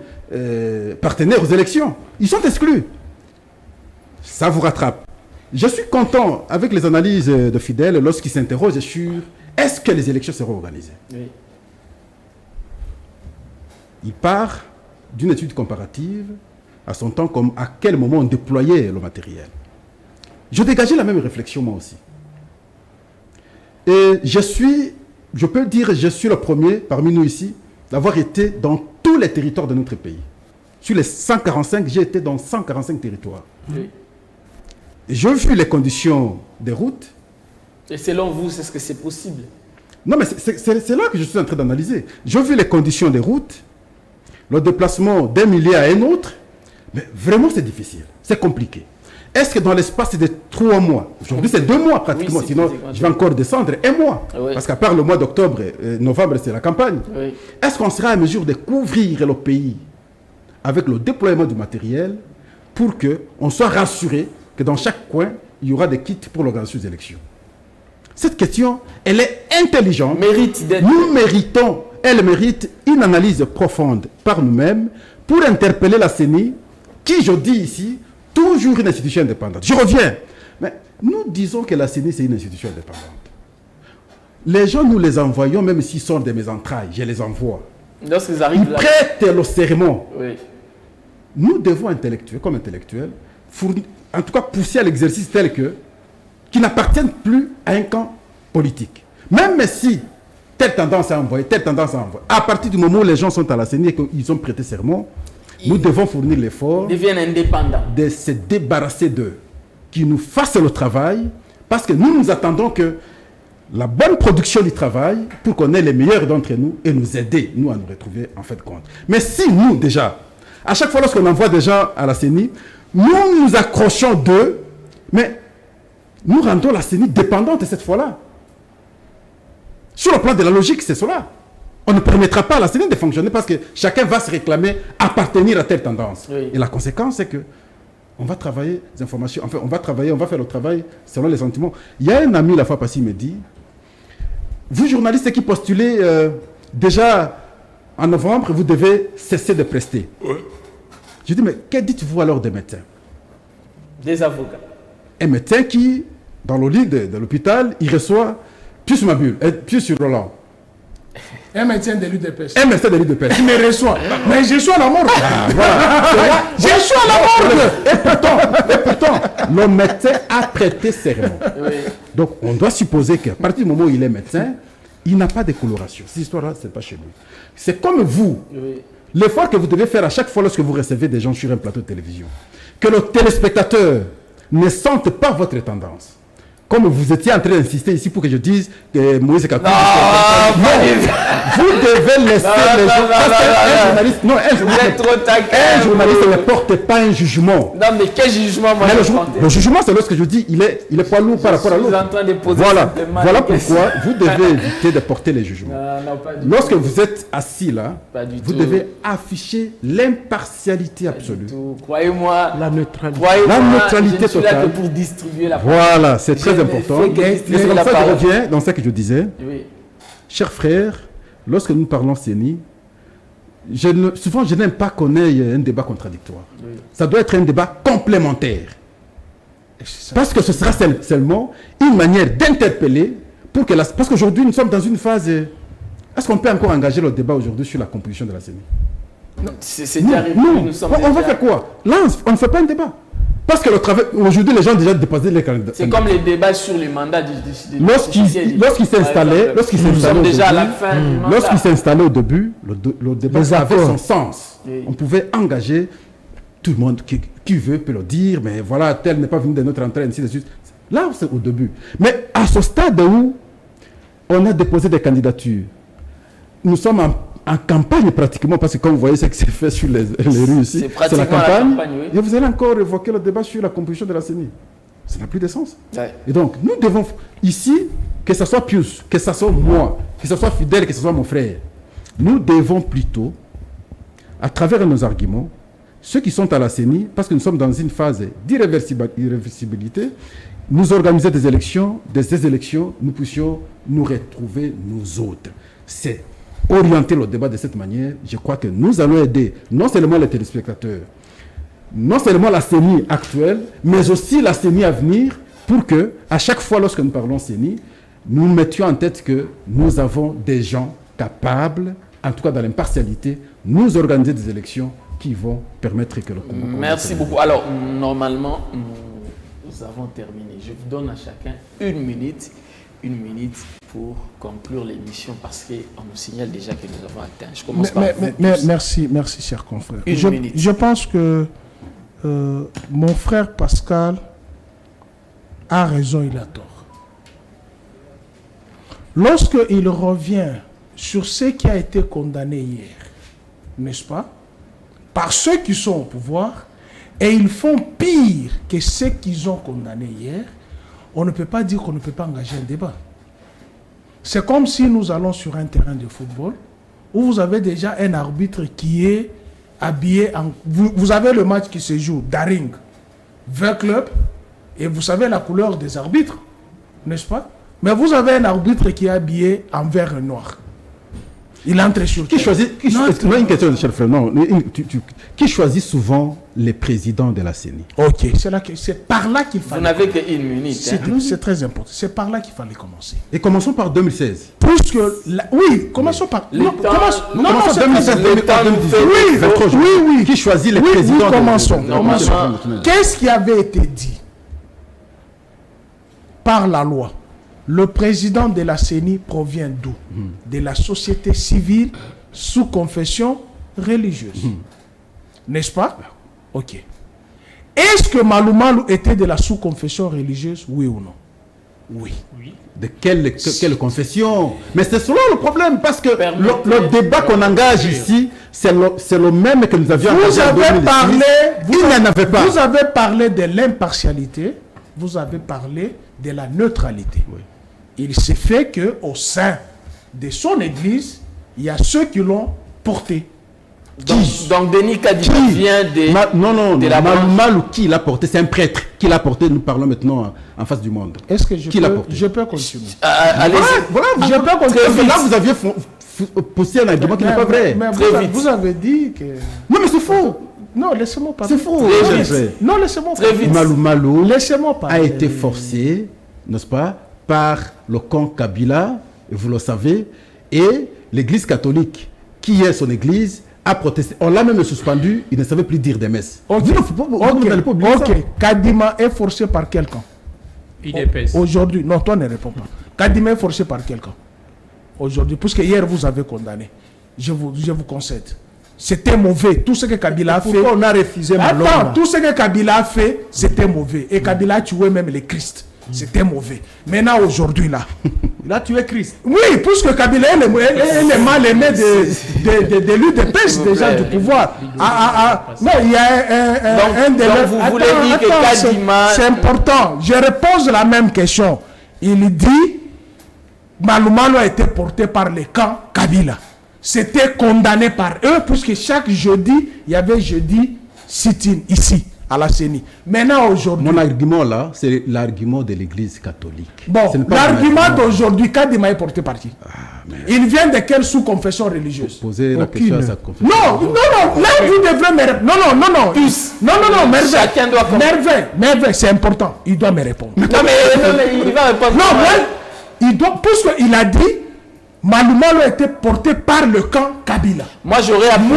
partenaires aux élections. Ils sont exclus. Ça vous rattrape. Je suis content avec les analyses de Fidèle lorsqu'ils s'interrogent sur est-ce que les élections seront organisées. Oui. Il part d'une étude comparative à son temps comme à quel moment on déployait le matériel. Je dégageais la même réflexion moi aussi. Et je peux dire, je suis le premier parmi nous ici d'avoir été dans tous les territoires de notre pays. Sur les 145, j'ai été dans 145 territoires. Oui. J'ai vu les conditions des routes. Et selon vous, est-ce que c'est possible? Non, mais c'est là que je suis en train d'analyser. J'ai vu les conditions des routes, le déplacement d'un milieu à un autre. Mais vraiment, c'est difficile. C'est compliqué. Est-ce que dans l'espace de 3 mois, aujourd'hui c'est 2 mois pratiquement, oui, sinon je vais encore descendre 1 mois, oui. Parce qu'à part le mois d'octobre, novembre c'est la campagne, oui. Est-ce qu'on sera à mesure de couvrir le pays avec le déploiement du matériel pour qu'on soit rassuré que dans chaque coin, il y aura des kits pour l'organisation des élections? Cette question, elle est intelligente. Elle mérite une analyse profonde par nous-mêmes pour interpeller la CENI, qui, je dis ici, toujours une institution indépendante. Je reviens. Mais nous disons que la CENI, c'est une institution indépendante. Les gens, nous les envoyons, même s'ils sont de mes entrailles, je les envoie. Lorsqu'ils arrivent là, prêtent le serment. Oui. Nous devons, comme intellectuels, en tout cas pousser à l'exercice tel que, qui n'appartiennent plus à un camp politique. Même si telle tendance à envoyer, à partir du moment où les gens sont à la CENI et qu'ils ont prêté serment, nous devons fournir l'effort de se débarrasser d'eux, qui nous fassent le travail, parce que nous attendons que la bonne production du travail, pour qu'on ait les meilleurs d'entre nous et nous aider, nous, à nous retrouver en fait compte. Mais si nous, déjà, à chaque fois lorsqu'on envoie des gens à la CENI, nous nous accrochons d'eux, mais nous rendons la CENI dépendante cette fois-là. Sur le plan de la logique, c'est cela. On ne permettra pas à la CENI de fonctionner parce que chacun va se réclamer appartenir à telle tendance. Oui. Et la conséquence, c'est que on va travailler les informations, enfin, on va faire le travail selon les sentiments. Il y a un ami la fois passée, il me dit, vous journalistes qui postulez déjà en novembre, vous devez cesser de prester. Oui. Je dis, mais que dites-vous alors des médecins? Des avocats. Un médecin qui, dans le lit de l'hôpital, il reçoit plus ma bulle, plus sur Roland. Un médecin de l'UDPS. Un médecin de l'UDPS. Il me reçoit. Mais je suis à la mort. Ah, voilà. Je suis à la mort. Et pourtant, le médecin a prêté serment. Oui. Donc, on doit supposer qu'à partir du moment où il est médecin, il n'a pas de coloration. Cette histoire-là, ce n'est pas chez lui. C'est comme vous. Oui. L'effort que vous devez faire à chaque fois lorsque vous recevez des gens sur un plateau de télévision. Que le téléspectateur ne sente pas votre tendance. Comme vous étiez en train d'insister ici pour que je dise que Moïse Katumbi... vous devez laisser les gens... Un journaliste... Non, un journaliste ne porte pas un jugement. Non, mais quel jugement, moi, le jugement, c'est lorsque je dis il est poids lourd par rapport à l'autre. Voilà pourquoi vous devez éviter de porter les jugements. Lorsque vous êtes assis là, vous devez afficher l'impartialité absolue. Croyez-moi, la neutralité totale. Là que pour distribuer la voilà, c'est très important. Et c'est comme ça que je reviens dans ce que je disais. Oui. Chers frères, lorsque nous parlons CENI, souvent je n'aime pas qu'on ait un débat contradictoire. Oui. Ça doit être un débat complémentaire. Parce que ce sera seulement une manière d'interpeller pour que parce qu'aujourd'hui nous sommes dans une phase. Est-ce qu'on peut encore engager le débat aujourd'hui sur la composition de la CENI? On va faire quoi? Là, on ne fait pas un débat. Parce que le travail, aujourd'hui, les gens ont déjà déposé les candidats. C'est comme les débats sur les mandats lorsqu'il s'est installé, lorsqu'il s'est installé au début, le débat avait son sens. Oui. On pouvait engager tout le monde qui veut peut le dire, mais voilà, tel n'est pas venu de notre entrée, ainsi de suite. Là, c'est au début. Mais à ce stade où on a déposé des candidatures, nous sommes en campagne pratiquement, parce que comme vous voyez ce qui s'est fait sur les rues ici, c'est la campagne oui. Et vous allez encore évoquer le débat sur la composition de la CENI. Ça n'a plus de sens. Ouais. Et donc, nous devons, ici, que ce soit Pius, que ce soit moi, que ce soit Fidèle, que ce soit mon frère, nous devons plutôt, à travers nos arguments, ceux qui sont à la CENI, parce que nous sommes dans une phase d'irréversibilité, nous organiser des élections, ces élections, nous puissions nous retrouver nous autres. C'est orienter le débat de cette manière. Je crois que nous allons aider non seulement les téléspectateurs, non seulement la CENI actuelle, mais aussi la CENI à venir, pour que, à chaque fois lorsque nous parlons CENI, nous mettions en tête que nous avons des gens capables, en tout cas dans l'impartialité, nous organiser des élections qui vont permettre que le Congo... Merci beaucoup. Alors, normalement, nous avons terminé. Je vous donne à chacun une minute pour conclure l'émission parce qu'on nous signale déjà que nous avons atteint. Je commence par vous. Merci, cher confrère. Je pense que mon frère Pascal a raison, il a tort. Lorsqu'il revient sur ce qui a été condamné hier, n'est-ce pas, par ceux qui sont au pouvoir, et ils font pire que ceux qu'ils ont condamné hier, on ne peut pas dire qu'on ne peut pas engager un débat. C'est comme si nous allons sur un terrain de football où vous avez déjà un arbitre qui est habillé en... Vous avez le match qui se joue, Daring, 20 clubs, et vous savez la couleur des arbitres, n'est-ce pas? Mais vous avez un arbitre qui est habillé en vert et noir. Il entre sur Qui choisit une question, cher frère. Non, qui choisit souvent les présidents de la CENI? Ok, c'est par là qu'il fallait. Vous n'avez qu'une minute. C'est très important. C'est par là qu'il fallait commencer. Et commençons par 2016. Puisque oui, commençons par. Commençons 2016, 2018. Oui. Qui choisit les présidents? Commençons. Qu'est-ce qui avait été dit par la loi? Le président de la CENI provient d'où? De la société civile sous confession religieuse. N'est-ce pas? Ok. Est-ce que Malou Malou était de la sous-confession religieuse? Oui ou non? Oui. De quelle confession? Mais c'est cela le problème, parce que le débat qu'on engage ici, c'est le même que nous avions engagé en 2016. Il n'y en avait pas. Vous avez parlé de l'impartialité, vous avez parlé de la neutralité. Oui. Il s'est fait qu'au sein de son église, il y a ceux qui l'ont porté. Donc Denis Kadima vient de la Malou qui l'a porté, c'est un prêtre qui l'a porté. Nous parlons maintenant en face du monde. Est-ce que je peux continuer? Allez, voilà, je peux continuer. Là, vous aviez poussé un argument qui n'est pas vrai. Mais vous avez dit que... Non, mais c'est faux. Non, laissez-moi parler. C'est faux. Non, laissez-moi parler. Malou laissez-moi parler. A été forcé, n'est-ce pas, par le camp Kabila, vous le savez, et l'église catholique, qui est son église, a protesté. On l'a même suspendu, il ne savait plus dire des messes. Ok. Kadima est forcé par quel camp? Aujourd'hui, non, toi ne réponds pas. Kadima est forcé par quel camp? Aujourd'hui, puisque hier vous avez condamné. Je vous concède. C'était mauvais. Tout ce que Kabila a fait. On a refusé Malonga. Attends, tout ce que Kabila a fait, c'était mauvais. Et Kabila a tué même les Christ. C'était mauvais. Maintenant, aujourd'hui, là. Il a tué Christ. Oui, puisque Kabila est mal aimé de l'UDPS, déjà du pouvoir. Non, il y a un délai. Vous voulez dire que Kadima... C'est important. Je repose la même question. Il dit Malou Malou a été porté par le camp Kabila. C'était condamné par eux, puisque chaque jeudi, il y avait jeudi sit-in ici, à la CENI. Maintenant, aujourd'hui... Mon argument là, c'est l'argument de l'église catholique. Bon, l'argument d'aujourd'hui, Kadima est porté par qui? Il vient de quelle sous-confession religieuse? Poser la question à sa confession. Non, là vous devrez me répondre. Non. Tous. Non, Merveille. Chacun doit comprendre. Merveille, c'est important. Il doit me répondre. Non, mais il va répondre. Non, mais il doit, puisqu'il a dit Malou Malou a été porté par le camp Kabila. Moi j'aurais appris,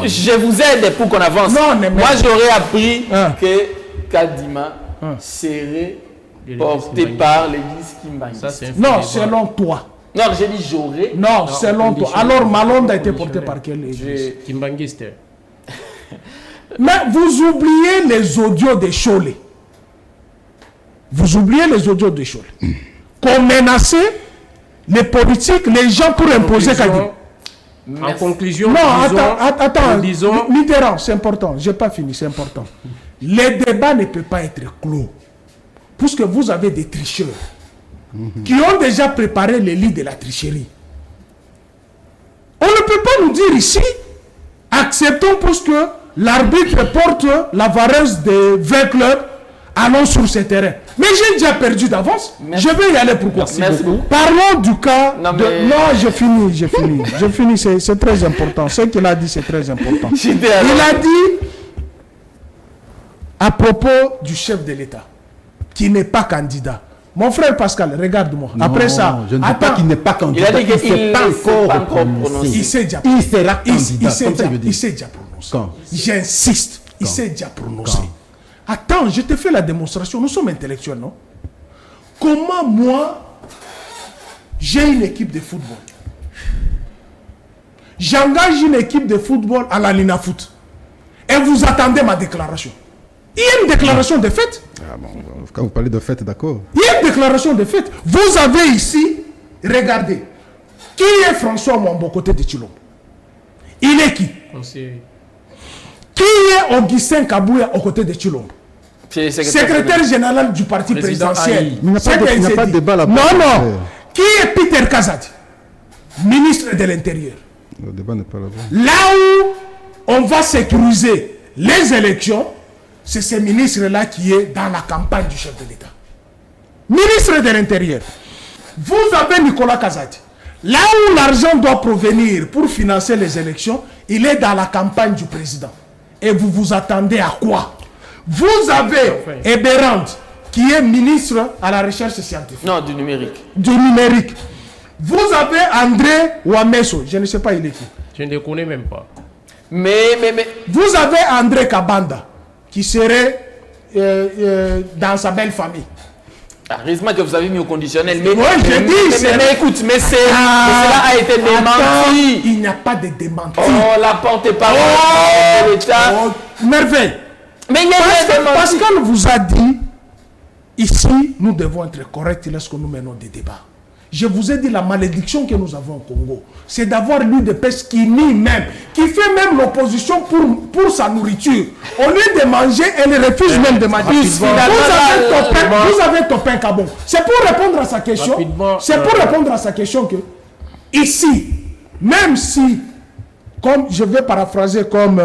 je vous aide pour qu'on avance. Moi j'aurais appris que Kadima serait porté par l'église Kimbanguiste. Non, selon toi. Non, j'ai dit j'aurais. Non, selon toi. Alors Malonde a été porté par quelle église? Kimbanguiste. Mais vous oubliez les audios de Cholé. Vous oubliez les audios de Cholé. Qu'on menaçait les politiques, les gens pour imposer Kadima. En conclusion, non, attends, Mitterrand, c'est important. Je n'ai pas fini, c'est important. Les débats ne peuvent pas être clos. Puisque vous avez des tricheurs qui ont déjà préparé les lits de la tricherie. On ne peut pas nous dire ici, acceptons puisque l'arbitre porte la vareuse de 20 clubs, allons sur ce terrain. Mais j'ai déjà perdu d'avance. Je vais y aller pourquoi? Merci beaucoup. Parlons du cas non, j'ai fini, c'est très important. Ce qu'il a dit, c'est très important. Il a dit à propos du chef de l'État, qui n'est pas candidat. Mon frère Pascal, regarde-moi. Après ça, je ne dis pas qu'il n'est pas candidat. Il a dit qu'il ne s'est pas encore prononcé. Il s'est déjà prononcé. Il sera candidat. Il s'est déjà prononcé. J'insiste, il s'est déjà prononcé. Attends, je te fais la démonstration. Nous sommes intellectuels, non? Comment moi, j'ai une équipe de football. J'engage une équipe de football à la Lina Foot. Et vous attendez ma déclaration. Il y a une déclaration de fait. Ah bon, quand vous parlez de fait, d'accord. Il y a une déclaration de fait. Vous avez ici, regardez, qui est François Mwambo côté de Chilombo? Il est qui? Qui est Augustin Kabouya aux côtés de Chilombo? Secrétaire général du parti présidentiel. Il n'y a pas de débat là-bas. Non. Qui est Peter Kazadi? Ministre de l'Intérieur. Le débat n'est pas là-bas. Là où on va sécuriser les élections, c'est ce ministre-là qui est dans la campagne du chef de l'État. ministre de l'Intérieur. Vous avez Nicolas Kazadi. Là où l'argent doit provenir pour financer les élections, il est dans la campagne du président. Et vous vous attendez à quoi? Vous avez Eberand, qui est ministre à la recherche scientifique. Non, du numérique. Du numérique. Vous avez André Ouamesso, je ne sais pas il est qui. Je ne le connais même pas. Mais... Vous avez André Kabanda, qui serait dans sa belle famille. Heureusement que vous avez mis au conditionnel. Mais, oui, je dis, mais écoute, mais cela a été démenti. Il n'y a pas de démenti. Oh, la porte-parole de l'État. Merveille. Mais il y a Pascal vous a dit, ici, nous devons être corrects lorsque nous menons des débats. Je vous ai dit la malédiction que nous avons au Congo, c'est d'avoir l'UDPS qui nie même, qui fait même l'opposition pour sa nourriture. Au lieu de manger, elle refuse même de manger. Vous avez Topin Kabon. C'est pour répondre à sa question. C'est pour répondre à sa question que ici, même si, comme je vais paraphraser comme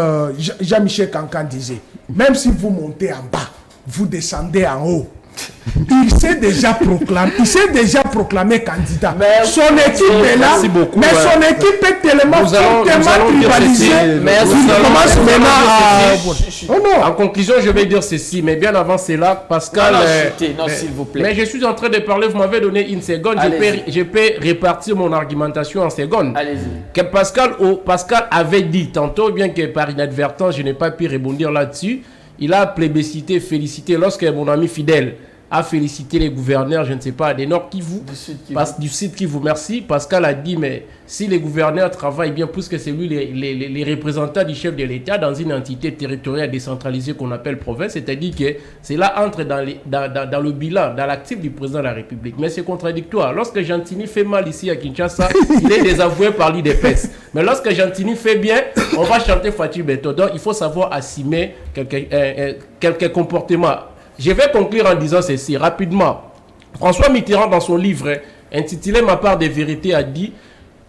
Jean-Michel Cancan disait, même si vous montez en bas, vous descendez en haut. Il s'est déjà proclamé candidat. Mais son équipe est là, mais son équipe est tellement tribalisée. En conclusion, je vais dire ceci, mais bien avant cela, Pascal. Non, s'il vous plaît. Mais je suis en train de parler, vous m'avez donné une seconde, je peux répartir mon argumentation en secondes. Allez-y. Que Pascal avait dit tantôt, bien que par inadvertance, je n'ai pas pu rebondir là-dessus. Il a plébiscité, félicité, lorsque mon ami fidèle a félicité les gouverneurs, je ne sais pas, des Nord Kivu, du Sud Kivu, merci. Pascal a dit, mais si les gouverneurs travaillent bien plus que c'est lui, les représentants du chef de l'État dans une entité territoriale décentralisée qu'on appelle province, c'est-à-dire que cela entre dans le bilan, dans l'actif du président de la République. Mais c'est contradictoire. Lorsque Gentini fait mal ici à Kinshasa, il est désavoué par l'UDPS. Mais lorsque Gentini fait bien, on va chanter Fatih Beto. Donc il faut savoir assumer quelques comportements. Je vais conclure en disant ceci rapidement. François Mitterrand, dans son livre intitulé Ma part de vérité, a dit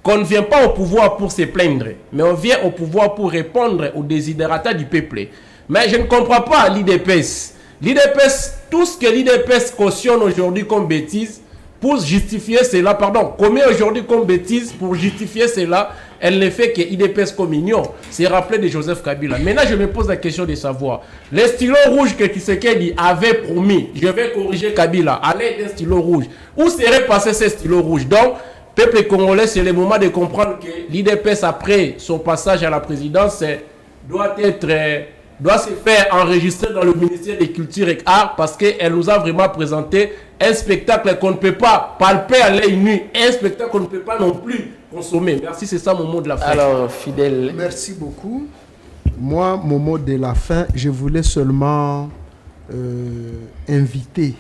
qu'on ne vient pas au pouvoir pour se plaindre, mais on vient au pouvoir pour répondre aux desiderata du peuple. Mais je ne comprends pas l'IDPS. L'IDPS, tout ce que l'IDPS cautionne aujourd'hui comme bêtise, pour justifier cela, commet aujourd'hui comme bêtise, pour justifier cela, elle ne fait que IDPS comme mignon. C'est rappelé de Joseph Kabila. Maintenant, je me pose la question de savoir, les stylos rouges que Tshisekedi avait promis, je vais corriger Kabila, à l'aide d'un stylo rouge, où serait passé ces stylos rouges? Donc, peuple congolais, c'est le moment de comprendre que l'IDPS, après son passage à la présidence, doit se faire enregistrer dans le ministère des Cultures et Arts, parce qu'elle nous a vraiment présenté un spectacle qu'on ne peut pas palper à l'œil nu, un spectacle qu'on ne peut pas non plus consommer. Merci, c'est ça mon mot de la fin. Alors, fidèle. Merci beaucoup. Moi, mon mot de la fin, je voulais seulement inviter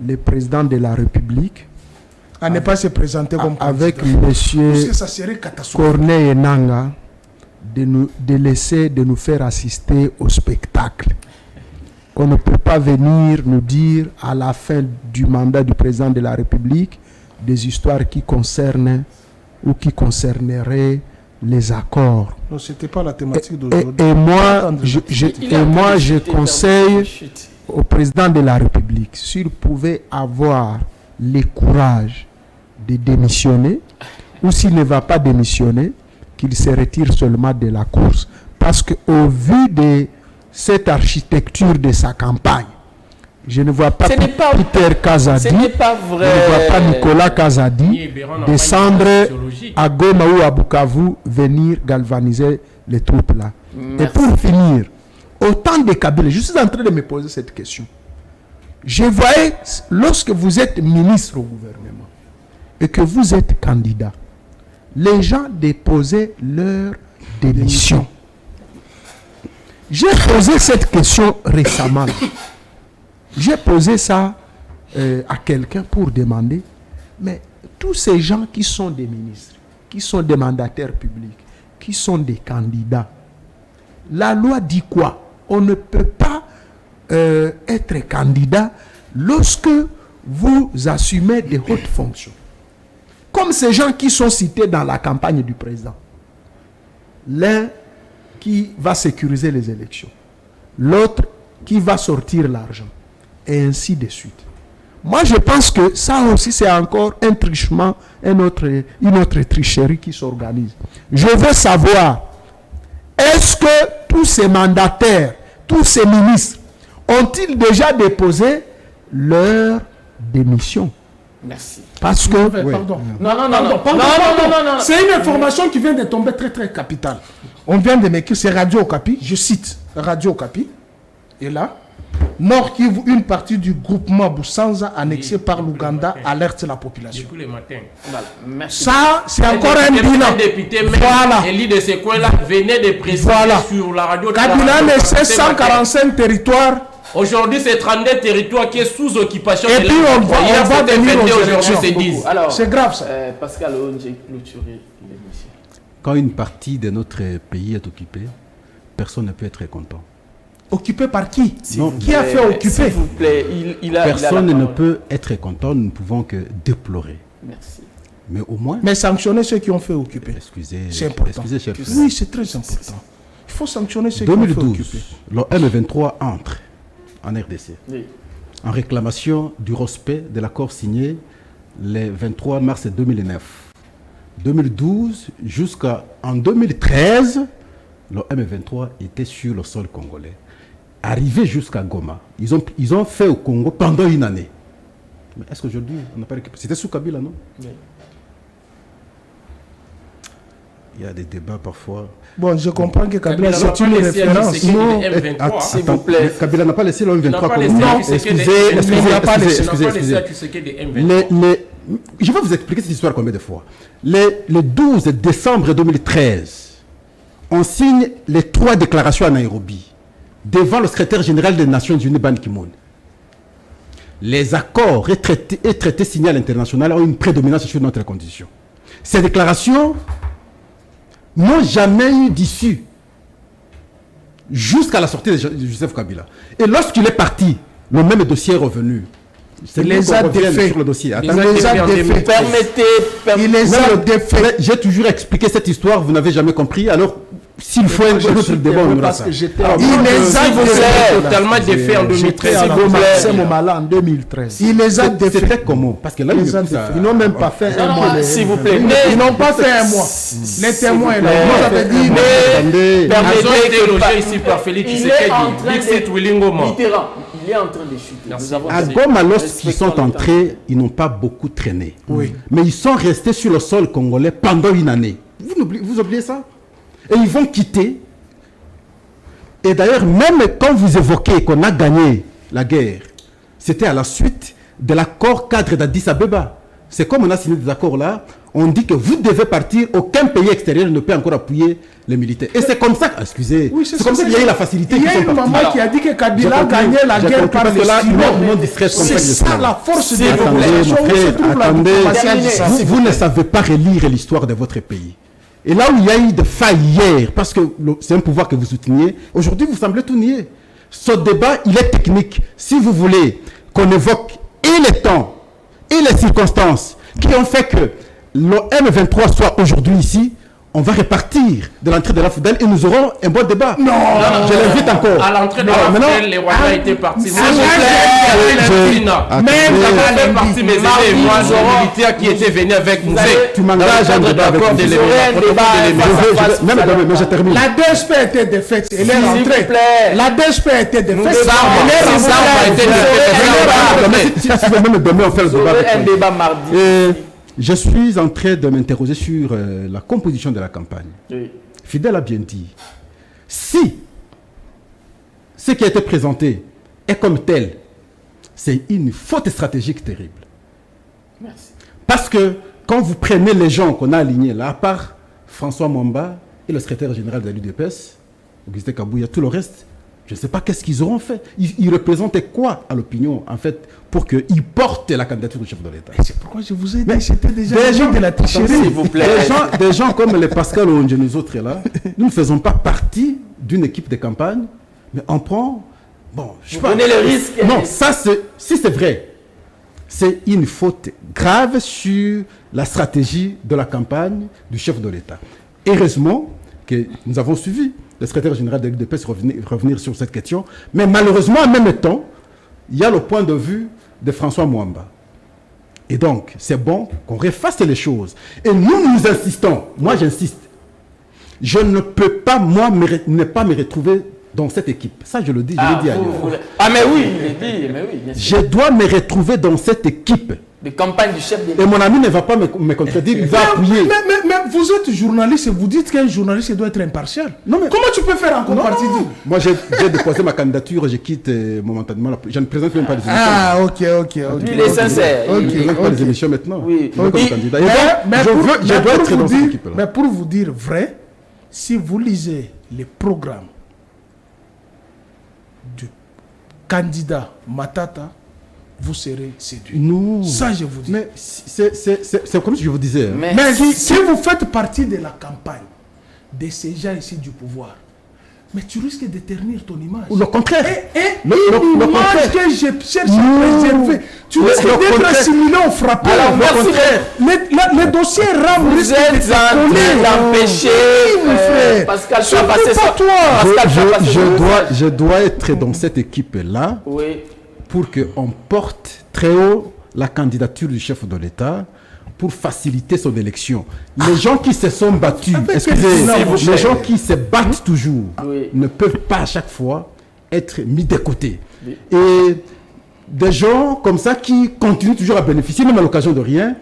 le président de la République à ne pas se présenter comme avec monsieur Corneille Nanga de laisser, de nous faire assister au spectacle. On ne peut pas venir nous dire à la fin du mandat du président de la République des histoires qui concernent ou qui concerneraient les accords. Non, c'était pas la thématique d'aujourd'hui. Et moi, je conseille au président de la République, s'il pouvait avoir le courage de démissionner, ou s'il ne va pas démissionner, qu'il se retire seulement de la course. Parce qu'au vu de cette architecture de sa campagne, je ne vois pas Peter Kazadi, je ne vois pas Nicolas Kazadi descendre à Goma ou à Bukavu, venir galvaniser les troupes là. Merci. Et pour finir, au temps de Kabila, je suis en train de me poser cette question. Je voyais, lorsque vous êtes ministre au gouvernement et que vous êtes candidat, les gens déposaient leur démission. J'ai posé cette question récemment. J'ai posé ça à quelqu'un pour demander, mais tous ces gens qui sont des ministres, qui sont des mandataires publics, qui sont des candidats, la loi dit quoi? On ne peut pas être candidat lorsque vous assumez des hautes fonctions. Comme ces gens qui sont cités dans la campagne du président. L'un qui va sécuriser les élections. L'autre qui va sortir l'argent. Et ainsi de suite. Moi, je pense que ça aussi, c'est encore un trichement, une autre tricherie qui s'organise. Je veux savoir, est-ce que tous ces mandataires, tous ces ministres, ont-ils déjà déposé leur démission? Merci. Parce que... Pardon. Non. C'est une information qui vient de tomber très très capitale. On vient de m'écrire, c'est Radio Okapi, je cite Radio Okapi. Et là, Nord Kivu, une partie du groupement Boussanza annexé par l'Ouganda alerte la population. Depuis le matin. Voilà. Merci. Ça, c'est encore un bilan. Un député, Voilà. élu de ces coins-là, venait de préciser sur la radio. Kabila a laissé 145 territoires. Aujourd'hui, c'est 32 territoires qui est sous occupation. Et puis on va venir aujourd'hui, c'est grave ça. Pascal, j'ai clôturé l'émission. Quand une partie de notre pays est occupée, personne ne peut être content. Occupé par qui? Non, qui a fait occuper? S'il vous plaît, personne ne peut être content, nous ne pouvons que déplorer. Merci. Mais au moins... Mais sanctionner ceux qui ont fait occuper. C'est important. Excusez, cher frère. Oui, c'est très important. Il faut sanctionner ceux qui ont fait occuper. 2012, le M23 entre en RDC, Oui. en réclamation du respect de l'accord signé le 23 mars 2009. 2012 jusqu'en 2013, le M23 était sur le sol congolais. Arrivé jusqu'à Goma, ils ont fait au Congo pendant une année. Mais est-ce qu'aujourd'hui, on n'a pas récupéré? C'était sous Kabila, non? Oui. Il y a des débats parfois. Bon, je comprends que Kabila c'est une référence. Non, s'il vous plaît. Kabila n'a pas laissé le M23 comme Non, excusez. Je vais vous expliquer cette histoire combien de fois. Le 12 décembre 2013, on signe les 3 déclarations à Nairobi devant le secrétaire général des Nations Unies, Ban Ki-moon. Les accords et traités signés à l'international ont une prédominance sur notre condition. Ces déclarations n'ont jamais eu d'issue jusqu'à la sortie de Joseph Kabila. Et lorsqu'il est parti, le même dossier est revenu. Il les a défaits. Sur le dossier. Il les a défaits. Permettez. J'ai toujours expliqué cette histoire, vous n'avez jamais compris. Alors, s'il faut un autre débat, on aura ça. Il les a défaits. Totalement défaits en 2013. C'est mon malin en 2013. Il les a défaits. C'était comment? Parce que là, ils n'ont même pas fait un mois. S'il vous plaît. Ils n'ont pas fait un mois. Les témoins, là. Moi, j'avais dit. Permettez que ici par Félix Tshisekedi. Dixit Willingoma. Il est en train de chuter. À Goma, lorsqu'ils sont entrés, ils n'ont pas beaucoup traîné. Oui. Mais ils sont restés sur le sol congolais pendant une année. Vous oubliez ça? Et ils vont quitter. Et d'ailleurs, même quand vous évoquez qu'on a gagné la guerre, c'était à la suite de l'accord cadre d'Addis Abeba. C'est comme on a signé des accords là, on dit que vous devez partir, aucun pays extérieur ne peut encore appuyer les militaires. Et c'est comme ça, excusez, oui, c'est comme ça qu'il y a eu la facilité. Il y a une maman qui a dit que Kabila a gagné la guerre par le C'est ça la force de Attendez, vous ne savez pas relire l'histoire de votre pays. Et là où il y a eu des failles hier, parce que c'est un pouvoir que vous souteniez, aujourd'hui vous semblez tout nier. Ce débat, il est technique. Si vous voulez qu'on évoque et les temps et les circonstances qui ont fait que le M23 soit aujourd'hui ici, on va repartir de l'entrée de la Foudel et nous aurons un bon débat. Non, je l'invite encore. À l'entrée de la Foudel, les Rwandais étaient partis. Même fait partie mes amis et moi, les militaires qui étaient venus avec nous. Tu m'engages à un débat avec mais je termine. La DSP a été défaite. Elle est rentrée. La DSP a été défaite. Si vous même demain, on fait le débat. Un débat mardi. Je suis en train de m'interroger sur la composition de la campagne. Oui. Fidèle a bien dit, si ce qui a été présenté est comme tel, c'est une faute stratégique terrible. Merci. Parce que quand vous prenez les gens qu'on a alignés là, à part François Mwamba et le secrétaire général de l'UDPS, Augustin Kabouya, tout le reste, je ne sais pas qu'est-ce qu'ils auront fait. Ils représentaient quoi à l'opinion, en fait, pour qu'ils portent la candidature du chef de l'État? C'est pourquoi je vous ai dit, c'était déjà des gens de la tricherie. S'il vous plaît. Des gens comme les Pascal Onge, nous autres là, nous ne faisons pas partie d'une équipe de campagne, mais on prend... Bon, je vous prenez le risque. Non, ça si c'est vrai, c'est une faute grave sur la stratégie de la campagne du chef de l'État. Heureusement que nous avons suivi le secrétaire général de l'UDPS revenir sur cette question. Mais malheureusement, en même temps, il y a le point de vue de François Mwamba. Et donc, c'est bon qu'on refasse les choses. Et nous insistons, moi j'insiste, je ne peux pas, moi, ne pas me retrouver dans cette équipe. Ça, je le dis, je l'ai dit ailleurs. Ah, mais oui, il est dit, mais oui, bien sûr. Je dois me retrouver dans cette équipe. De campagne du chef de... Et mon ami ne va pas me contredire, il va appuyer. Mais vous êtes journaliste et vous dites qu'un journaliste doit être impartial. Non, mais... Comment tu peux faire encore partie de... Moi, j'ai déposé ma candidature, je quitte momentanément. Je ne présente même pas les émissions. Ah, ok. Il est sincère. Je ne présente pas les émissions maintenant. Oui. Comme candidat. Et donc, je dois être dans cette équipe-là. Mais pour vous dire vrai, si vous lisez les programmes du candidat Matata, vous serez séduit. Non. Ça, je vous dis. Mais c'est comme je vous disais. Hein. Mais si vous faites partie de la campagne de ces gens ici du pouvoir, mais tu risques de ternir ton image. Ou le contraire. Et l'image que je cherche à préserver, tu risques d'être assimilé au frappé. Alors, merci. Le dossier RAM Vous êtes en train d'empêcher Pascal de passer pas toi. Je dois être dans cette équipe-là. Oui. Pour qu'on porte très haut la candidature du chef de l'État pour faciliter son élection. Les gens qui se sont battus, les gens qui se battent toujours, ne peuvent pas à chaque fois être mis de côté. Oui. Et des gens comme ça qui continuent toujours à bénéficier, même à l'occasion de rien,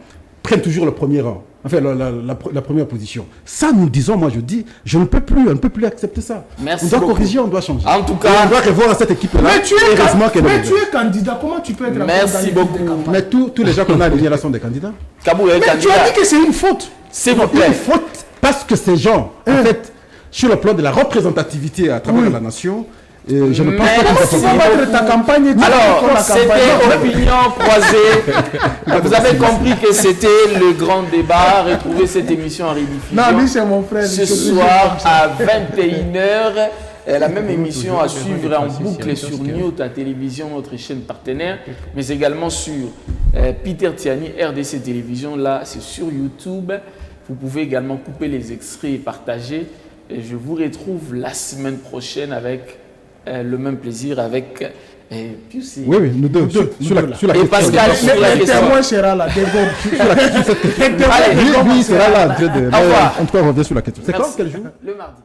prennent toujours le premier rang. Enfin, la première position. Ça, nous disons, moi je dis, on ne peut plus accepter ça. Merci on doit beaucoup. corriger, on doit changer. En tout cas, on doit revoir cette équipe-là. Mais tu es candidat, comment tu peux être Merci beaucoup. Mais tous les gens qu'on a alignés là sont des candidats. Kabou est candidat. Tu as dit que c'est une faute. C'est une faute parce que ces gens, en fait, sur le plan de la représentativité à travers la nation, je ne pense pas que ça va être ta campagne. Alors, c'était Opinion Croisée. Vous avez compris que c'était le grand débat. Retrouvez cette émission en rediffusion. Non, lui, c'est mon frère. Ce soir à 21h. La même émission à suivre en boucle sur New, ta télévision, notre chaîne partenaire, mais également sur Peter Tiani, RDC Télévision. Là, c'est sur YouTube. Vous pouvez également couper les extraits et partager. Et je vous retrouve la semaine prochaine avec le même plaisir avec Pius. Oui, nous deux. Sur la question. Et Pascal, sur la question. Le témoin sera là. Lui, il sera là. En tout cas, on revient sur la question. C'est quand, quel jour? Le mardi.